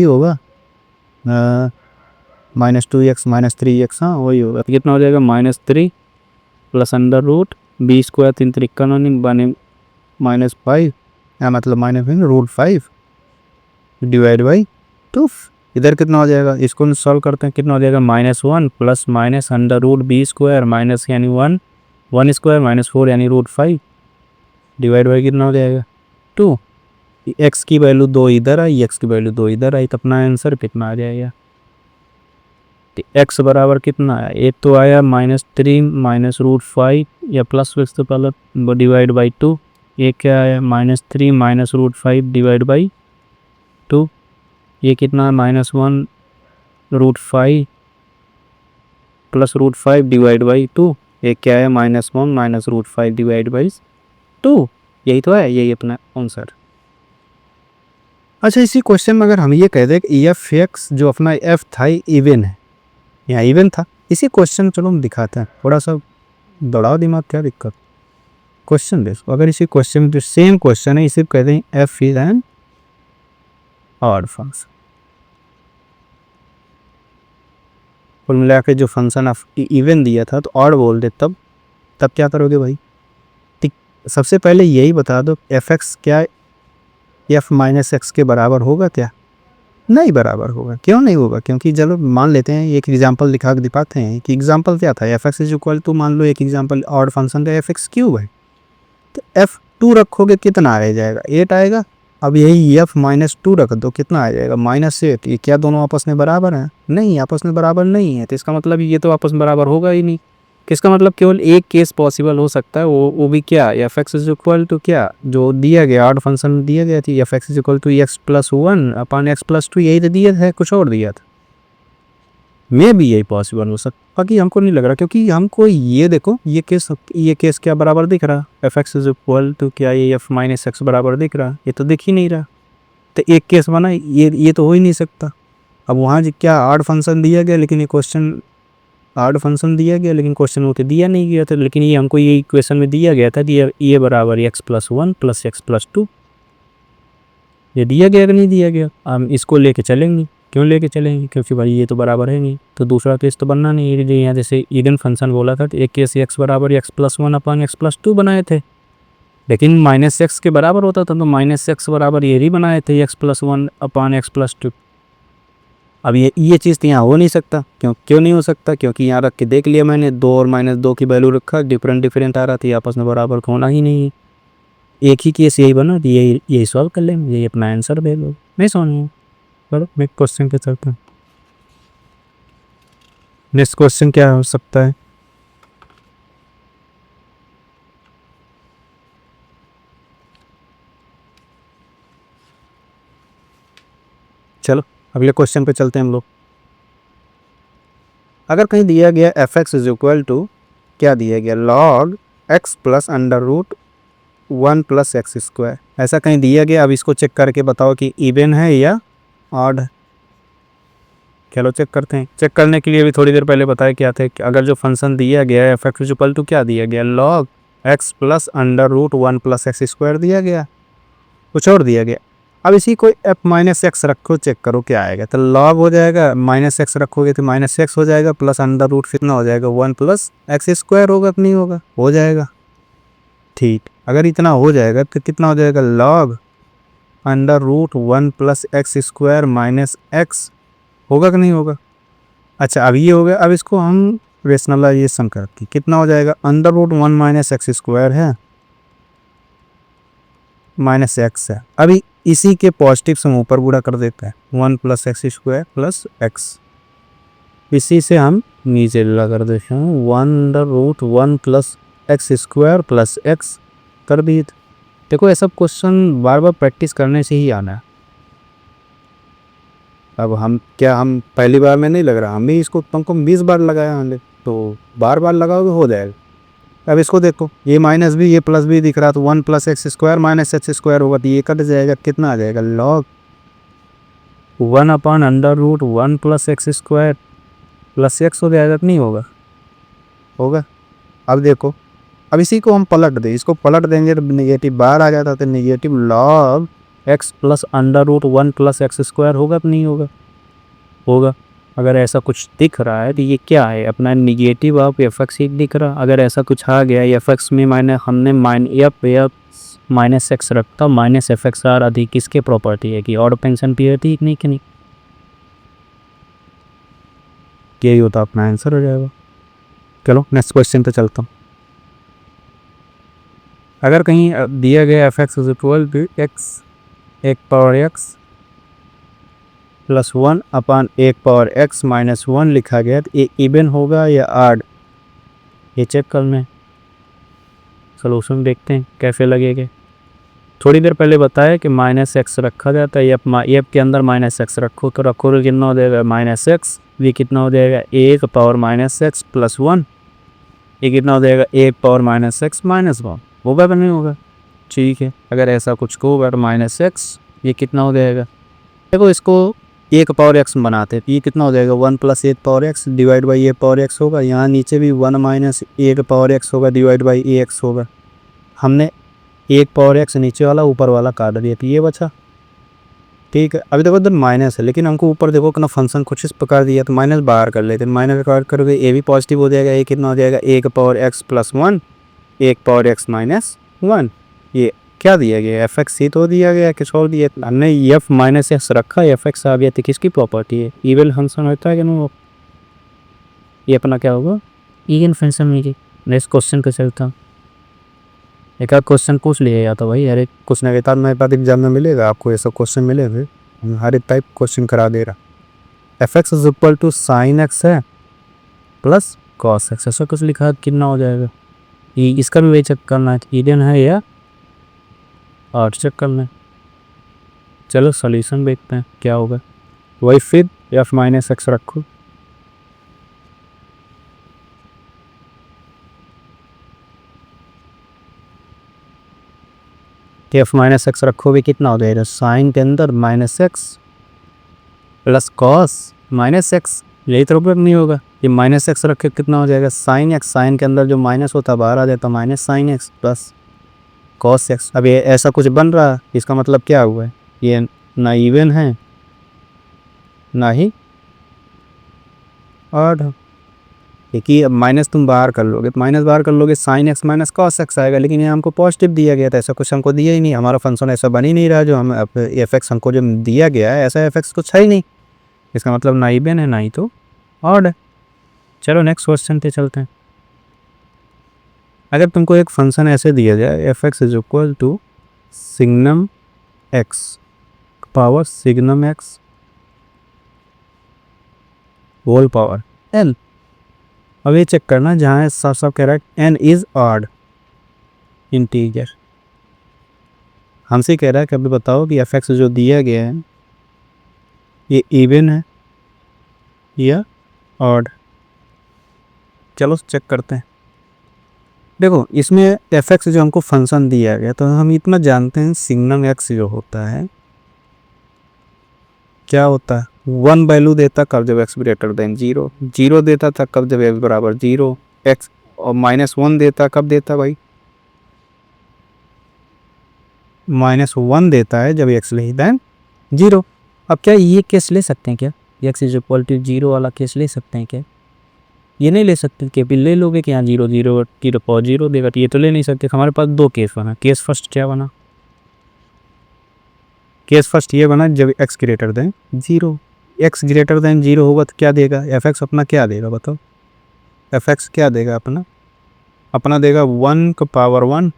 होगा, -2x -3x, हाँ वही होगा। तो कितना हो जाएगा -3 plus under root b square 3 त्रिका बने -5, या मतलब -√5 डिवाइड बाई 2। इधर कितना हो जाएगा, इसको सॉल्व करते हैं, कितना हो जाएगा -1 plus minus under root b square minus यानी 1 स्क्वायर माइनस 4 यानी √5 डिवाइड बाई कितना हो जाएगा 2। एक्स की वैल्यू 2 इधर आई, एक्स की वैल्यू 2 इधर आई, तो अपना आंसर कितना आ जाएगा, एक्स बराबर कितना आया, एक तो आया -3 माइनस √5 या प्लस एक्स तो पहले डिवाइड बाई 2, ये क्या आया -3 माइनस √5 डिवाइड बाई 2, ये कितना -1 √5 प्लस रूट 5 डिवाइड बाई 2, एक क्या है -1 माइनस रूट 5 डिवाइड बाई 2, यही तो है, यही अपना आंसर। अच्छा, इसी क्वेश्चन में अगर हम ये कह दें कि एफ एक्स जो अपना एफ था इवन है, यहाँ इवन था, इसी क्वेश्चन चलो हम दिखाते हैं, थोड़ा सा दौड़ाओ दिमाग, क्या दिक्कत। क्वेश्चन देखो, अगर इसी क्वेश्चन में जो सेम क्वेश्चन है इसे कहते हैं F is N odd function, कुल मिला के जो फंक्शन ऑफ इवन दिया था तो ऑड बोल दे, तब क्या करोगे भाई। ठीक, सबसे पहले यही बता दो एफ एक्स क्या एफ माइनस एक्स के बराबर होगा क्या, नहीं बराबर होगा। क्यों नहीं होगा, क्योंकि चलो मान लेते हैं एक एग्जांपल दिखा के दिखाते हैं कि एग्जांपल क्या था, f x is equal to, मान लो एक एग्जांपल ऑड फंक्शन था एफ एक्स क्यूब है, तो एफ 2 रखोगे कितना आ जाएगा, 8 आएगा। अब यही एफ -2 रख दो, कितना आ जाएगा -8। ये क्या दोनों आपस में बराबर हैं, नहीं आपस में बराबर नहीं है, तो इसका मतलब ये तो आपस में बराबर होगा ही नहीं। किसका मतलब केवल एक केस पॉसिबल हो सकता है, वो भी क्या, f x is equal to क्या जो दिया गया ऑड फंक्शन दिया गया थी, f x is equal to x plus 1 upon x plus 2, यही तो दिया है, कुछ और दिया था। मे भी यही पॉसिबल हो सकता, बाकी हमको नहीं लग रहा, क्योंकि हमको ये देखो ये केस क्या बराबर दिख रहा, f x is equal to क्या ये एफ माइनस एक्स बराबर दिख रहा, ये तो दिख ही नहीं रहा, तो एक केस बना, ये तो हो ही नहीं सकता। अब वहाँ क्या ऑड फंक्शन दिया गया, लेकिन ये क्वेश्चन ऑड फंक्शन दिया गया लेकिन क्वेश्चन में तो दिया नहीं गया था, लेकिन ये हमको ये इक्वेशन में दिया गया था, ये बराबर x plus 1 plus x plus 2, ये दिया गया कि नहीं दिया गया। हम इसको लेके चलेंगे, क्यों लेके चलेंगे, क्योंकि भाई ये तो बराबर है नहीं, तो दूसरा केस तो बनना नहीं है। यहाँ जैसे इवन फंक्शन बोला था तो एक केस एक्स बराबर x plus 1 upon x plus 2 बनाए थे, लेकिन माइनस एक्स के बराबर होता था तो माइनस एक्स बराबर ये ही बनाए थे x plus 1 upon x plus 2। अब ये चीज़ तो यहाँ हो नहीं सकता, क्यों नहीं हो सकता, क्योंकि यहाँ रख के देख लिया मैंने, 2 और -2 की वैल्यू रखा, डिफरेंट आ रहा था, आपस में बराबर होना ही नहीं है। एक ही केस यही बना, यही सॉल्व कर लेंगे, यही अपना आंसर दे लो, नहीं समझ। चलो नेक्स्ट क्वेश्चन पे चलते हैं। नेक्स्ट क्वेश्चन क्या हो सकता है, चलो अगले क्वेश्चन पे चलते हैं हम लोग। अगर कहीं दिया गया f x is equal to क्या दिया गया, log x plus under root 1 plus x square, ऐसा कहीं दिया गया। अब इसको चेक करके बताओ कि इवन है या ऑड है। चलो चेक करते हैं। चेक करने के लिए भी थोड़ी देर पहले बताया क्या थे कि अगर जो फंक्शन दिया गया है f x is equal to क्या दिया गया, log x plus under root 1 plus x square दिया गया, कुछ और दिया गया। अब इसी को एफ माइनस एक्स रखो, चेक करो क्या आएगा, तो लॉग हो जाएगा, माइनस एक्स रखोगे तो माइनस एक्स हो जाएगा, प्लस अंडर रूट कितना हो जाएगा 1 प्लस एक्स स्क्वायर होगा कि नहीं होगा, हो जाएगा। ठीक, अगर इतना हो जाएगा तो कितना हो जाएगा, log under root 1 plus x square minus x होगा कि नहीं होगा। अच्छा अब ये हो गया, अब इसको हम रेशनलाइजेशन करके कितना हो जाएगा, under root 1 minus x square है माइनस एक्स है, अभी इसी के पॉजिटिव से हम ऊपर बुरा कर देते हैं, 1 plus x square plus x, इसी से हम नीचे ला कर देते हैं 1 under root 1 plus x square plus x कर दिए। देखो ऐसा क्वेश्चन बार बार प्रैक्टिस करने से ही आना है। अब हम पहली बार में नहीं लग रहा, हम भी इसको तुमको 20 बार लगाया हमने, तो बार बार लगाओगे हो जाएगा। अब इसको देखो, ये माइनस भी ये प्लस भी दिख रहा, तो 1 plus x square minus x square होगा, तो ये कट जाएगा, कितना आ जाएगा, log 1 upon under root 1 plus x square plus x हो जाएगा, नहीं होगा, होगा। अब देखो, अब इसी को हम पलट दें, इसको पलट देंगे तो नेगेटिव बाहर आ जाता, तो negative log x plus under root 1 plus x square होगा कि नहीं होगा, होगा। अगर ऐसा कुछ दिख रहा है तो ये क्या है, अपना निगेटिव ऑफ एफ एक्स ही दिख रहा। अगर ऐसा कुछ आ गया एफ एक्स में हमने माइनस एक्स रखता, माइनस एफ एक्स आर अधिक किसके प्रॉपर्टी है कि ऑड फंक्शन पी है, ठीक नहीं कि नहीं, यही होता अपना आंसर हो जाएगा। चलो नेक्स्ट क्वेश्चन पे चलता हूँ। अगर कहीं दिया गया f x is equal to x एक पावर एक्स प्लस 1 अपॉन एक पावर एक्स माइनस 1 लिखा गया, तो ये इवन होगा या ऑड, ये चेक करना है। सोल्यूशन देखते हैं कैसे लगेगा। थोड़ी देर पहले बताया कि माइनस एक्स रखा जाता है, एफ के अंदर माइनस एक्स रखो तो कितना हो जाएगा माइनस एक्स, ये कितना हो जाएगा ए का power minus x plus one, ये कितना हो जाएगा a power minus x minus one, होगा या नहीं होगा? ठीक है, अगर ऐसा कुछ को होगा तो माइनस एक्स ये कितना हो जाएगा, देखो इसको ए का पावर एक्स बनाते हैं, ये कितना हो जाएगा one plus A power x divide by A power x होगा, यहाँ नीचे भी वन माइनस ए का पावर एक्स होगा डिवाइड बाई ए एक्स होगा। हमने एक पावर एक्स नीचे वाला ऊपर वाला काट दिया तो ये बचा। ठीक है, अभी देखो इधर माइनस है लेकिन हमको ऊपर देखो कितना फंक्शन कुछ इस प्रकार दिया, तो माइनस बाहर कर लेते हैं, माइनस बाहर करोगे ए भी पॉजिटिव हो जाएगा, ए कितना हो जाएगा ए का पावर एक्स प्लस वन, एक पावर एक्स माइनस वन, ये क्या दिया गया एफ एक्स ही तो दिया गया, किस और दिया हमने एफ माइनस एक्स रखा, एफ एक्स आ गया तो किसकी प्रॉपर्टी है, इवन फंक्शन होता है कि नहीं, ये अपना क्या होगा इवन फंक्शन में। नेक्स्ट क्वेश्चन का चलता, एक आध क्वेश्चन पूछ लिया या तो भाई, हर एक कुछ ना कहता मेरे पास एग्जाम में मिलेगा आपको, ऐसा क्वेश्चन मिलेगा, हर एक टाइप क्वेश्चन करा दे रहा। F x is equal to sine x है प्लस कॉस एक्स, ऐसा कुछ लिखा कितना हो जाएगा, ये इसका भी वही चेक करना है इवन है या और चेक करना है। चलो सॉल्यूशन देखते हैं क्या होगा, वही फिर एफ माइनस एक्स रखो, एफ माइनस एक्स रखोगे कितना हो जाएगा, साइन के अंदर minus x plus cos minus x, यही तो प्रॉब्लम नहीं होगा, ये माइनस एक्स रखे कितना हो जाएगा साइन एक्स, साइन के अंदर जो माइनस होता है बाहर आ जाता minus sine x plus cos x. अब ये ऐसा कुछ बन रहा है, इसका मतलब क्या हुआ है, ये ना इवन है ना ही ऑड, देखिए अब माइनस तुम बाहर कर लोगे, माइनस बाहर कर लोगे sine x minus cos x आएगा, लेकिन ये हमको पॉजिटिव दिया गया था, ऐसा कुछ हमको दिया ही नहीं, हमारा फंक्शन ऐसा बन ही नहीं रहा, जो हम एफ एक्स हमको जो दिया गया है ऐसा एफ एक्स कुछ है ही नहीं, इसका मतलब ना इवन है ना ही तो ऑड है। चलो नेक्स्ट क्वेश्चन पे चलते हैं। अगर तुमको एक फंक्शन ऐसे दिया जाए f x is equal to signum x power signum x whole power n, अब ये चेक करना जहाँ साफ साफ कह रहा है एन इज ऑड इंटीजर, हमसे कह रहा है कि अभी बताओ कि एफ एक्स जो दिया गया है ये इवन है या ऑड। चलो चेक करते हैं, देखो इसमें एफ एक्स जो हमको फंक्शन दिया गया तो हम इतना जानते हैं सिग्नम एक्स जो होता है क्या होता है, वन वैल्यू देता कब जब x greater than zero, zero देता था कब जब एक्स बराबर जीरो, एक्स और माइनस वन देता कब देता भाई, माइनस वन देता है जब एक्स लेस देन जीरो। अब क्या ये केस ले सकते हैं क्या, x is equal to zero वाला केस ले सकते हैं क्या, ये नहीं ले सकते कि अभी ले लोगे कि यहाँ zero zero zero power zero देगा, ये तो ले नहीं सकते। हमारे पास दो केस बना, केस फर्स्ट क्या बना, केस फर्स्ट ये बना जब x greater than zero, x greater than zero होगा तो क्या देगा एफ एक्स अपना, क्या देगा बताओ, एफ एक्स क्या देगा अपना, अपना देगा वन का पावर वन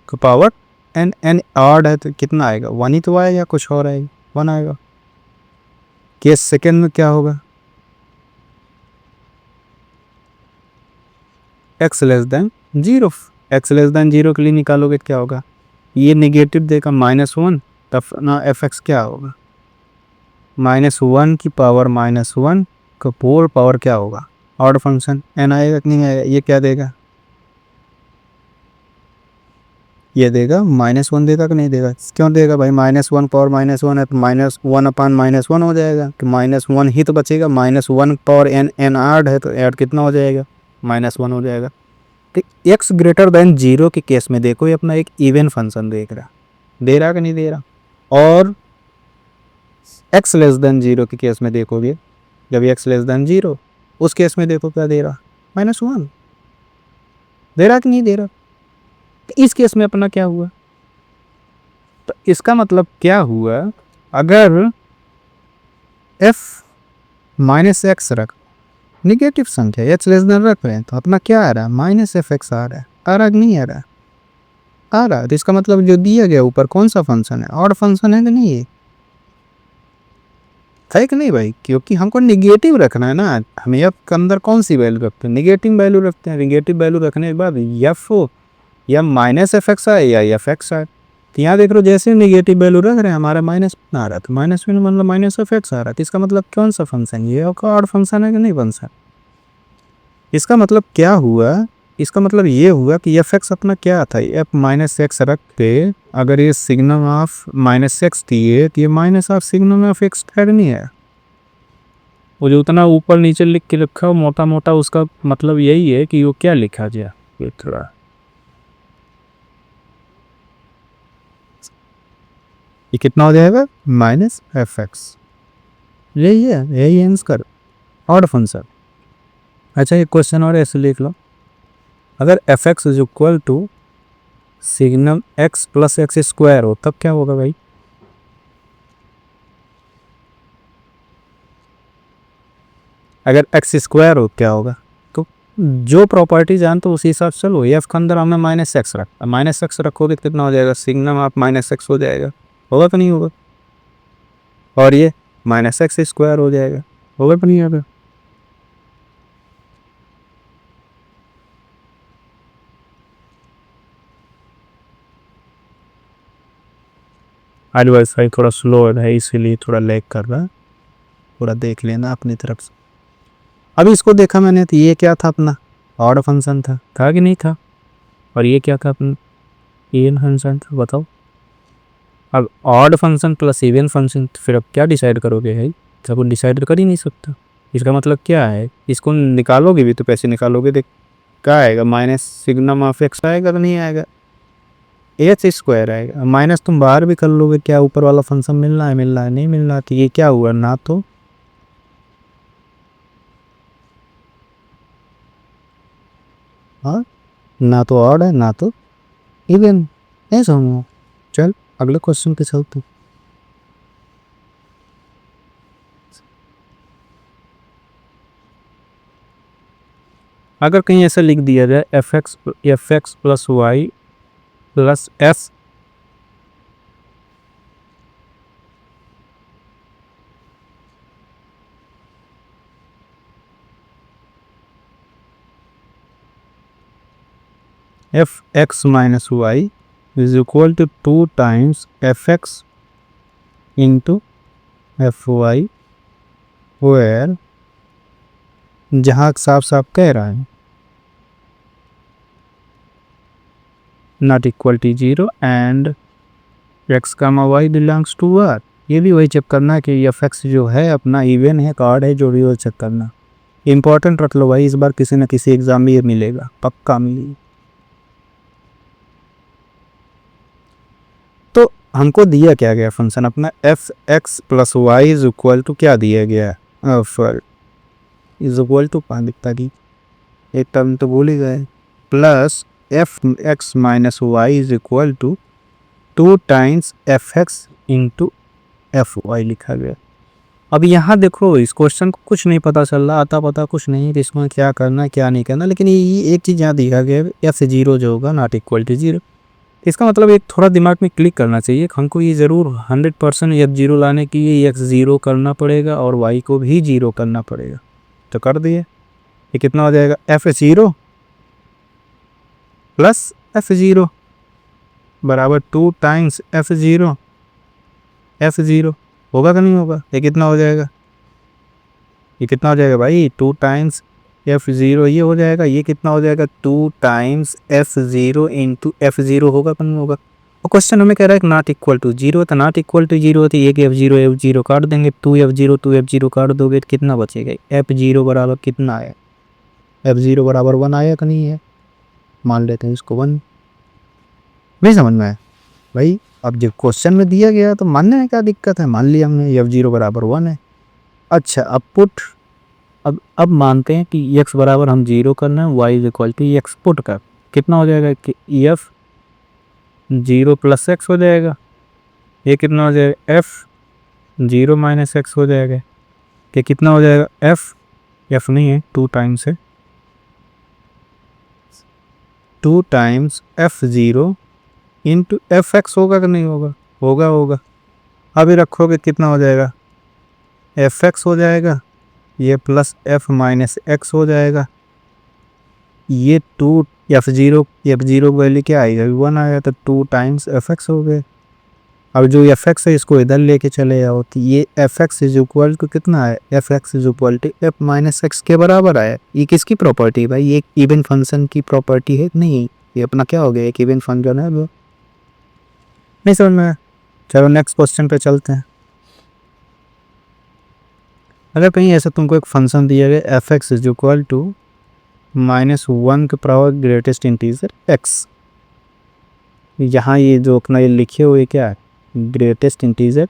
का पावर एन, एन ऑड है तो कितना आएगा वन ही तो आएगा या कुछ और आएगा, वन आएगा। केस सेकेंड में क्या होगा, x less than zero, x less than zero के लिए निकालोगे क्या होगा, ये नेगेटिव देगा माइनस वन, तब ना एफ एक्स क्या होगा माइनस वन की पावर माइनस वन का फोर पावर क्या होगा ऑड फंक्शन एन आएगा कि नहीं आएगा, ये क्या देगा, ये देगा माइनस वन देगा कि नहीं देगा, क्यों देगा भाई, minus one power minus one है तो minus one upon minus one हो जाएगा, तो माइनस वन ही तो बचेगा, minus one power n, n odd है तो ऐड कितना हो जाएगा माइनस वन हो जाएगा। तो एक्स ग्रेटर देन जीरो के केस में देखो ये अपना एक इवन फंक्शन देख रहा, दे रहा कि नहीं दे रहा, और एक्स लेस देन जीरो के केस में देखोगे जब एक्स लेस देन जीरो उस केस में देखो क्या दे रहा माइनस वन, दे रहा कि नहीं दे रहा। तो इस केस में अपना क्या हुआ, तो इसका मतलब क्या हुआ, अगर एफ माइनस एक्स रख निगेटिव संख्या एक्स लेस देन रख रहे हैं तो अपना क्या आ रहा है माइनस एफ एक्स आ रहा है, आ रहा कि नहीं आ रहा, आ रहा है। तो इसका मतलब जो दिया गया ऊपर कौन सा फंक्शन है, ऑड फंक्शन है कि नहीं है कि नहीं भाई, क्योंकि हमको निगेटिव रखना है ना, हम एफ के अंदर कौन सी वैल्यू रखते हैं निगेटिव वैल्यू रखते हैं, निगेटिव वैल्यू रखने के बाद एफ हो या माइनस एफ एक्स आए या एफ एक्स आए, तो यहाँ देख रहे हो जैसे नेगेटिव वैल्यू रख रहे हैं हमारा माइनस आ रहा था, माइनस में मतलब माइनस ऑफ एक्स आ रहा था। इसका मतलब कौन सा फंक्शन, ये ऑड फंक्शन है कि नहीं फंक्शन। इसका मतलब क्या हुआ, इसका मतलब ये हुआ कि एफ एक्स अपना क्या था, एफ माइनस एक्स रख के अगर ये सिग्नम ऑफ माइनस एक्स दिए तो ये minus of signum of x नहीं है। वो जो उतना ऊपर नीचे लिख के रखा हो मोटा मोटा, उसका मतलब यही है कि वो क्या लिखा जाए। ये थोड़ा ये कितना हो जाएगा, माइनस एफ एक्स, यही है, यही आंसर ऑड फंक्शन। अच्छा एक क्वेश्चन और ऐसे लिख लो, अगर f x is equal to signum x plus x square हो तब क्या होगा भाई। अगर एक्स स्क्वायर हो क्या होगा, तो जो प्रॉपर्टी जान तो उसी हिसाब से चलो। एफ के अंदर हमने माइनस एक्स रखा, माइनस एक्स रखोगे कितना हो जाएगा, सिग्नम आप माइनस एक्स हो जाएगा, होगा कि नहीं होगा। और ये माइनस एक्स स्क्वायर हो जाएगा, होगा कि नहीं होगा। आज वाईफाई थोड़ा स्लो है इसीलिए थोड़ा लैग कर रहा है, थोड़ा देख लेना अपनी तरफ से। अभी इसको देखा मैंने तो ये क्या था अपना, ऑड फंक्शन था कि नहीं था। और ये क्या था अपना, इवन फंक्शन था। बताओ अब odd function plus even function, फिर अब क्या डिसाइड करोगे है, सब डिसाइड कर ही नहीं सकता। इसका मतलब क्या है, इसको निकालोगे भी तो पैसे निकालोगे, देख क्या आएगा, माइनस सिग्नम ऑफ एक्स आएगा तो नहीं आएगा, एक्स स्क्वायर आएगा। माइनस तुम बाहर भी कर लोगे, क्या ऊपर वाला फंक्शन मिल रहा है नहीं मिल रहा। तो ये क्या हुआ, ना तो हाँ ना तो ऑड है ना तो इवन, ऐसा हो। चल अगले क्वेश्चन पे चलते। अगर कहीं ऐसा लिख दिया जाए f x plus y plus f f x minus y is equal to 2 times f x into f y, where जहाँ साफ साफ कह रहा है not equal to 0 and x comma y belongs to R. ये भी वही चेक करना कि एफ एक्स जो है अपना इवन है कार्ड है, जो भी वो चेक करना। इंपॉर्टेंट रख लो भाई, इस बार किसी न किसी एग्जाम में ये मिलेगा, पक्का मिलेगी। तो हमको दिया क्या गया फंक्शन अपना, f x plus y is equal to क्या दिया गया है, इज इक्वल टू दिखता की एक टर्म तो भूल ही गए, plus f x minus y is equal to 2 times f x into f y लिखा गया। अब यहाँ देखो इस क्वेश्चन को कुछ नहीं पता चल रहा, आता पता कुछ नहीं, इसमें क्या करना क्या नहीं करना, लेकिन ये एक चीज़ यहाँ दिखा गया एफ जीरो जो होगा नॉट इक्वल टू 0। इसका मतलब एक थोड़ा दिमाग में क्लिक करना चाहिए, हमको ये ज़रूर 100% एफ जीरो लाने के लिए एक्स ज़ीरो करना पड़ेगा और वाई को भी 0 करना पड़ेगा। तो कर दिए, ये कितना हो जाएगा, F zero plus F zero बराबर 2 टाइम्स एफ जीरो होगा कि नहीं होगा। ये कितना हो जाएगा, ये कितना हो जाएगा भाई, 2 टाइम्स एफ जीरो ये हो जाएगा, ये कितना हो जाएगा 2 times F zero into F zero होगा कि नहीं होगा। और क्वेश्चन हमें कह रहा है कि नॉट इक्वल टू 0, तो नॉट इक्वल टू 0 होती है, एक एफ जीरो काट देंगे, 2 एफ जीरो काट दोगे तो कितना बचेगा, एफ जीरो बराबर कितना आया, एफ जीरो बराबर 1 आया कि नहीं है। मान लेते हैं इसको 1, नहीं समझ में आया भाई। अब जब क्वेश्चन में दिया गया तो मानने में क्या दिक्कत है, मान लिया हमने एफ जीरो बराबर 1 है। अच्छा अब पुट, अब मानते हैं कि एक्स बराबर हम 0 करना है, y is equal to x put कर, कितना हो जाएगा कि एफ 0 प्लस एक्स हो जाएगा, ये कितना हो जाएगा एफ 0 माइनस एक्स हो जाएगा, कि कितना हो जाएगा एफ नहीं है 2 टाइम्स है, 2 times F zero into F x होगा कि नहीं होगा, होगा। अभी रखोगे कितना हो जाएगा, एफ एक्स हो जाएगा, ये प्लस एफ माइनस एक्स हो जाएगा, ये टू f0 वैल्यू क्या आएगा, 1 आएगा, तो 2 टाइम्स fx हो गए। अब जो fx है इसको इधर लेके चले जाओ, तो ये fx इज इक्वल टू कितना है, fx is equal to f minus x के बराबर आया। ये किसकी प्रॉपर्टी है भाई, ये एक इवन फंक्शन की प्रॉपर्टी है नहीं, ये अपना क्या हो गया, एक इवन फंक्शन है वो। नहीं समझ में आया? चलो नेक्स्ट क्वेश्चन पे चलते हैं। अगर कहीं ऐसा तुमको एक फंक्शन दिया गया fx इज इक्वल टू -1 के पावर ग्रेटेस्ट इंटीजर x, यहाँ ये जो अपना ये लिखे हुए क्या है, ग्रेटेस्ट इंटीजर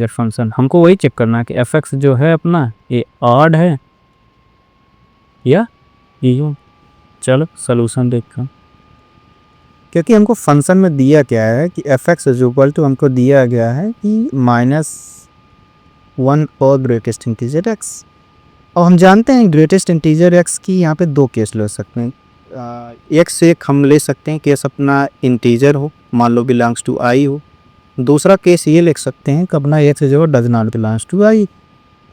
फंक्शन, हमको वही चेक करना है कि fx जो है अपना ये ऑड है या इवन। चलो सोल्यूशन देखते हैं, क्योंकि हमको फंक्शन में दिया क्या है कि fx इज इक्वल टू हमको दिया गया है कि -1 और ग्रेटेस्ट इंटीजर x। और हम जानते हैं ग्रेटेस्ट इंटीजर x की यहाँ पे दो केस ले सकते हैं। x एक हम ले सकते हैं केस अपना इंटीजर हो, मान लो बिलोंग्स टू i हो। दूसरा केस ये लिख सकते हैं कि अपना x जो does not belongs to i।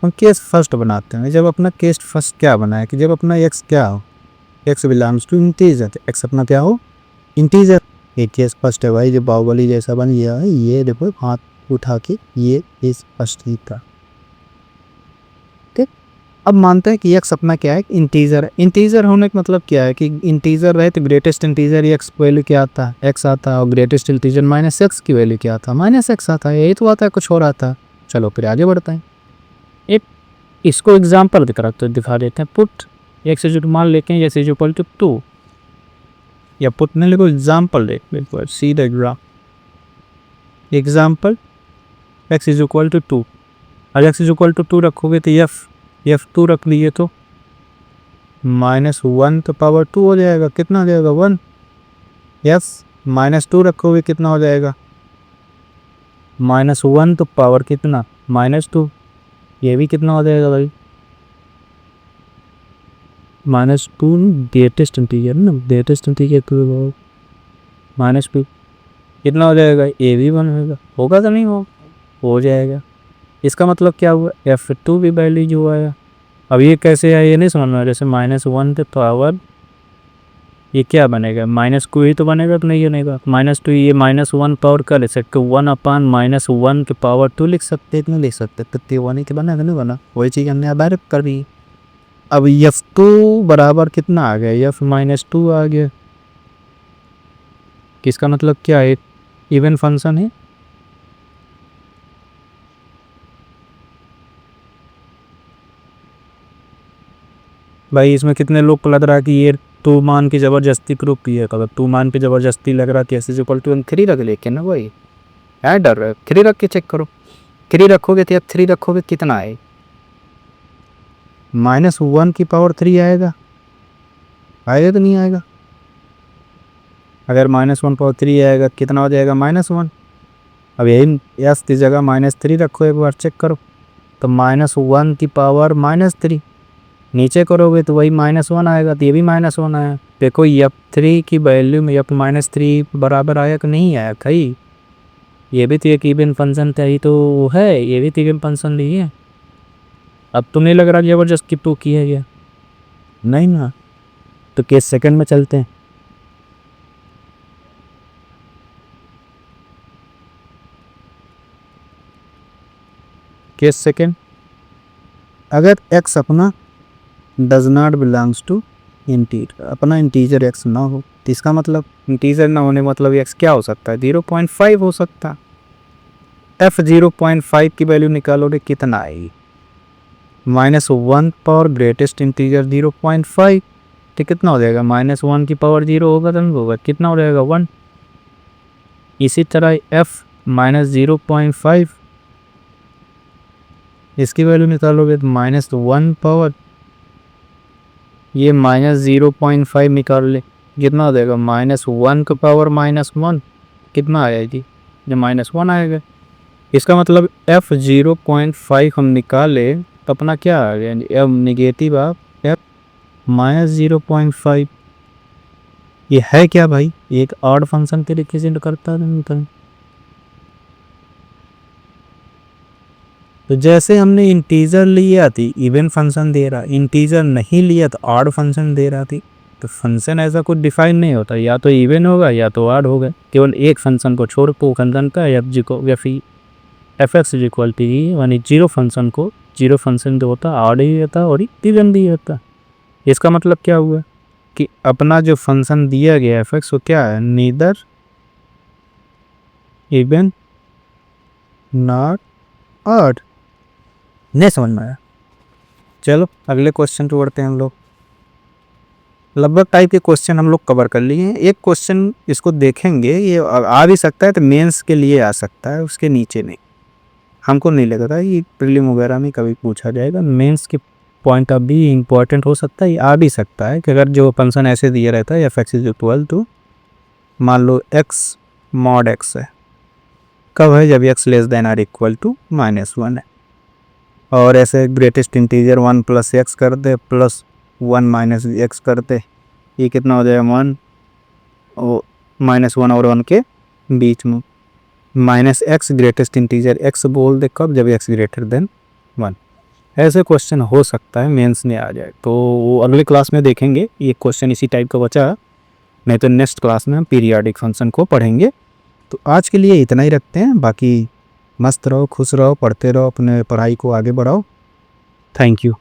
हम केस फर्स्ट बनाते हैं। जब अपना केस फर्स्ट क्या बना है कि जब अपना x क्या हो, x belongs to integer, x अपना क्या हो, इंटीजर। ये केस फर्स्ट है भाई, जो बाहुबली जैसा बन गया है, ये देखो हाथ उठा के ये केस फर्स्ट ही था। ठीक, अब मानते हैं कि x अपना क्या है, इंटीजर है। इंटीजर होने का मतलब क्या है कि इंटीजर रहे तो ग्रेटेस्ट इंटीजर x वैल्यू क्या आता है, x आता है, और ग्रेटेस्ट इंटीजर -x की वैल्यू क्या आता है, -x आता है। यही तो आता है, कुछ और आता है। चलो फिर आगे बढ़ते हैं। एक इसको एग्जाम्पल दिखा देते हैं। पुट x इज मान लेते हैं, x इज इक्वल टू 2, या पुट ने लिखो एग्जाम्पल देख see the graph. Example x is equal to 2, और x इज इक्वल टू 2 रखोगे तो f2 रख लिए तो -1 तो पावर 2 हो जाएगा, कितना हो जाएगा 1। यस, -2 रखोगे कितना हो जाएगा, -1 तो पावर कितना -2, ये भी कितना हो जाएगा भाई, -2 ग्रेटेस्ट इंटीजर ना, ग्रेटेस्ट इंटीजर तो -2 कितना हो जाएगा, ये भी 1 होगा तो नहीं हो जाएगा। इसका मतलब क्या हुआ, f2 भी वैल्यू जो आया। अब ये कैसे है ये नहीं समझना, जैसे -1 के पावर ये क्या बनेगा, -2 ही तो बनेगा, तो नहीं बनेगा -2, ये -1 पावर का ले सकते, 1/-1 के पावर 2 लिख सकते, इतना लिख सकते, कितने 1 ही के बना नहीं बना, वही चीज़ हमने डायरेक्ट कर दी। अब f2 बराबर कितना आ गया, f -2 आ गया। किसका मतलब क्या है, इवन फंक्शन है। भाई इसमें कितने लोग को लग रहा है कि ये 2 मान की ज़बरदस्ती प्रूफ की है, अगर 2 मान पे ज़बरदस्ती लग रहा है कि x इज इक्वल टू 3 रख लेके ना भाई, है डर रहा है, 3 रख के चेक करो। 3 रखोगे तो f3 रखोगे कितना है, -1 की पावर 3 आएगा, आएगा तो नहीं आएगा। अगर -1 पावर 3 आएगा कितना हो जाएगा, -1। अब यही s की जगह -3 रखो, एक बार चेक करो, तो -1 की पावर -3 नीचे करोगे तो वही -1 आएगा, तो ये भी -1 आया। देखो f3 की वैल्यू में f -3 बराबर आया कि नहीं आया कहीं, ये भी तो एक इवन फंक्शन था ही तो है, ये भी तो इवन फंक्शन नहीं है। अब तो नहीं लग रहा जबरदस्ती प्रूव किया गया, नहीं ना। तो केस सेकंड में चलते हैं। केस सेकंड, अगर x अपना does not belongs to integer, अपना इंटीजर x ना हो, तो इसका मतलब इंटीजर ना होने मतलब x क्या हो सकता है, 0.5 हो सकता है। f 0.5 की वैल्यू निकालोगे कितना आएगी, -1 पावर ग्रेटेस्ट इंटीजर 0.5, तो कितना हो जाएगा, -1 की पावर 0 होगा तो होगा कितना हो जाएगा 1। इसी तरह f -0.5 इसकी वैल्यू निकालोगे तो -1 पावर ये -0.5 निकाल ले, कितना हो जाएगा, -1 का पावर -1 कितना आया जी, जब -1 आएगा। इसका मतलब f 0.5 हम निकाले तो अपना क्या आ गया, f निगेटिव ऑफ f -0.5। ये है क्या भाई, एक ऑड फंक्शन के रिप्रेजेंट करता है। तो जैसे हमने इंटीजर लिया थी इवन फंक्शन दे रहा, इंटीजर नहीं लिया तो ऑड फंक्शन दे रहा थी। तो फंक्शन ऐसा कुछ डिफाइन नहीं होता, या तो इवन होगा या तो ऑड होगा, केवल एक फंक्शन को छोड़ को फंक्शन का एफ जी को या फिर F x is equal to यानी जीरो फंक्शन को जीरो फंक्शन जो होता ऑड ही होता और इवन भी होता। इसका मतलब क्या हुआ कि अपना जो फंक्शन दिया गया एफ एक्स वो क्या है, नीदर इवन नॉट ऑड। नहीं समझ में आया? चलो अगले क्वेश्चन पे बढ़ते हैं हम लोग। लगभग टाइप के क्वेश्चन हम लोग कवर कर लिए हैं। एक क्वेश्चन इसको देखेंगे, ये आ भी सकता है तो मेंस के लिए आ सकता है, उसके नीचे नहीं। हमको नहीं लगता ये प्रीलिम वगैरह में कभी पूछा जाएगा, मेंस के पॉइंट ऑफ व्यू इंपॉर्टेंट हो सकता है, ये आ भी सकता है कि अगर जो फंक्शन ऐसे दिया रहता है f x is equal to मान लो एक्स मॉड एक्स है, कब है, जब x less than or equal to -1 है, और ऐसे ग्रेटेस्ट इंटीजर 1 + x कर दे प्लस 1 - x कर दे, ये कितना हो जाएगा 1 और -1 और 1 के बीच में -x ग्रेटेस्ट इंटीजर x बोल दे, कब, जब x ग्रेटर देन 1। ऐसे क्वेश्चन हो सकता है मेंस में आ जाए, तो वो अगले क्लास में देखेंगे। ये क्वेश्चन इसी टाइप का बचा, नहीं तो नेक्स्ट क्लास में हम पीरियाडिक फंक्शन को पढ़ेंगे। तो आज के लिए इतना ही रखते हैं, बाकी मस्त रहो, खुश रहो, पढ़ते रहो, अपने पढ़ाई को आगे बढ़ाओ। Thank you.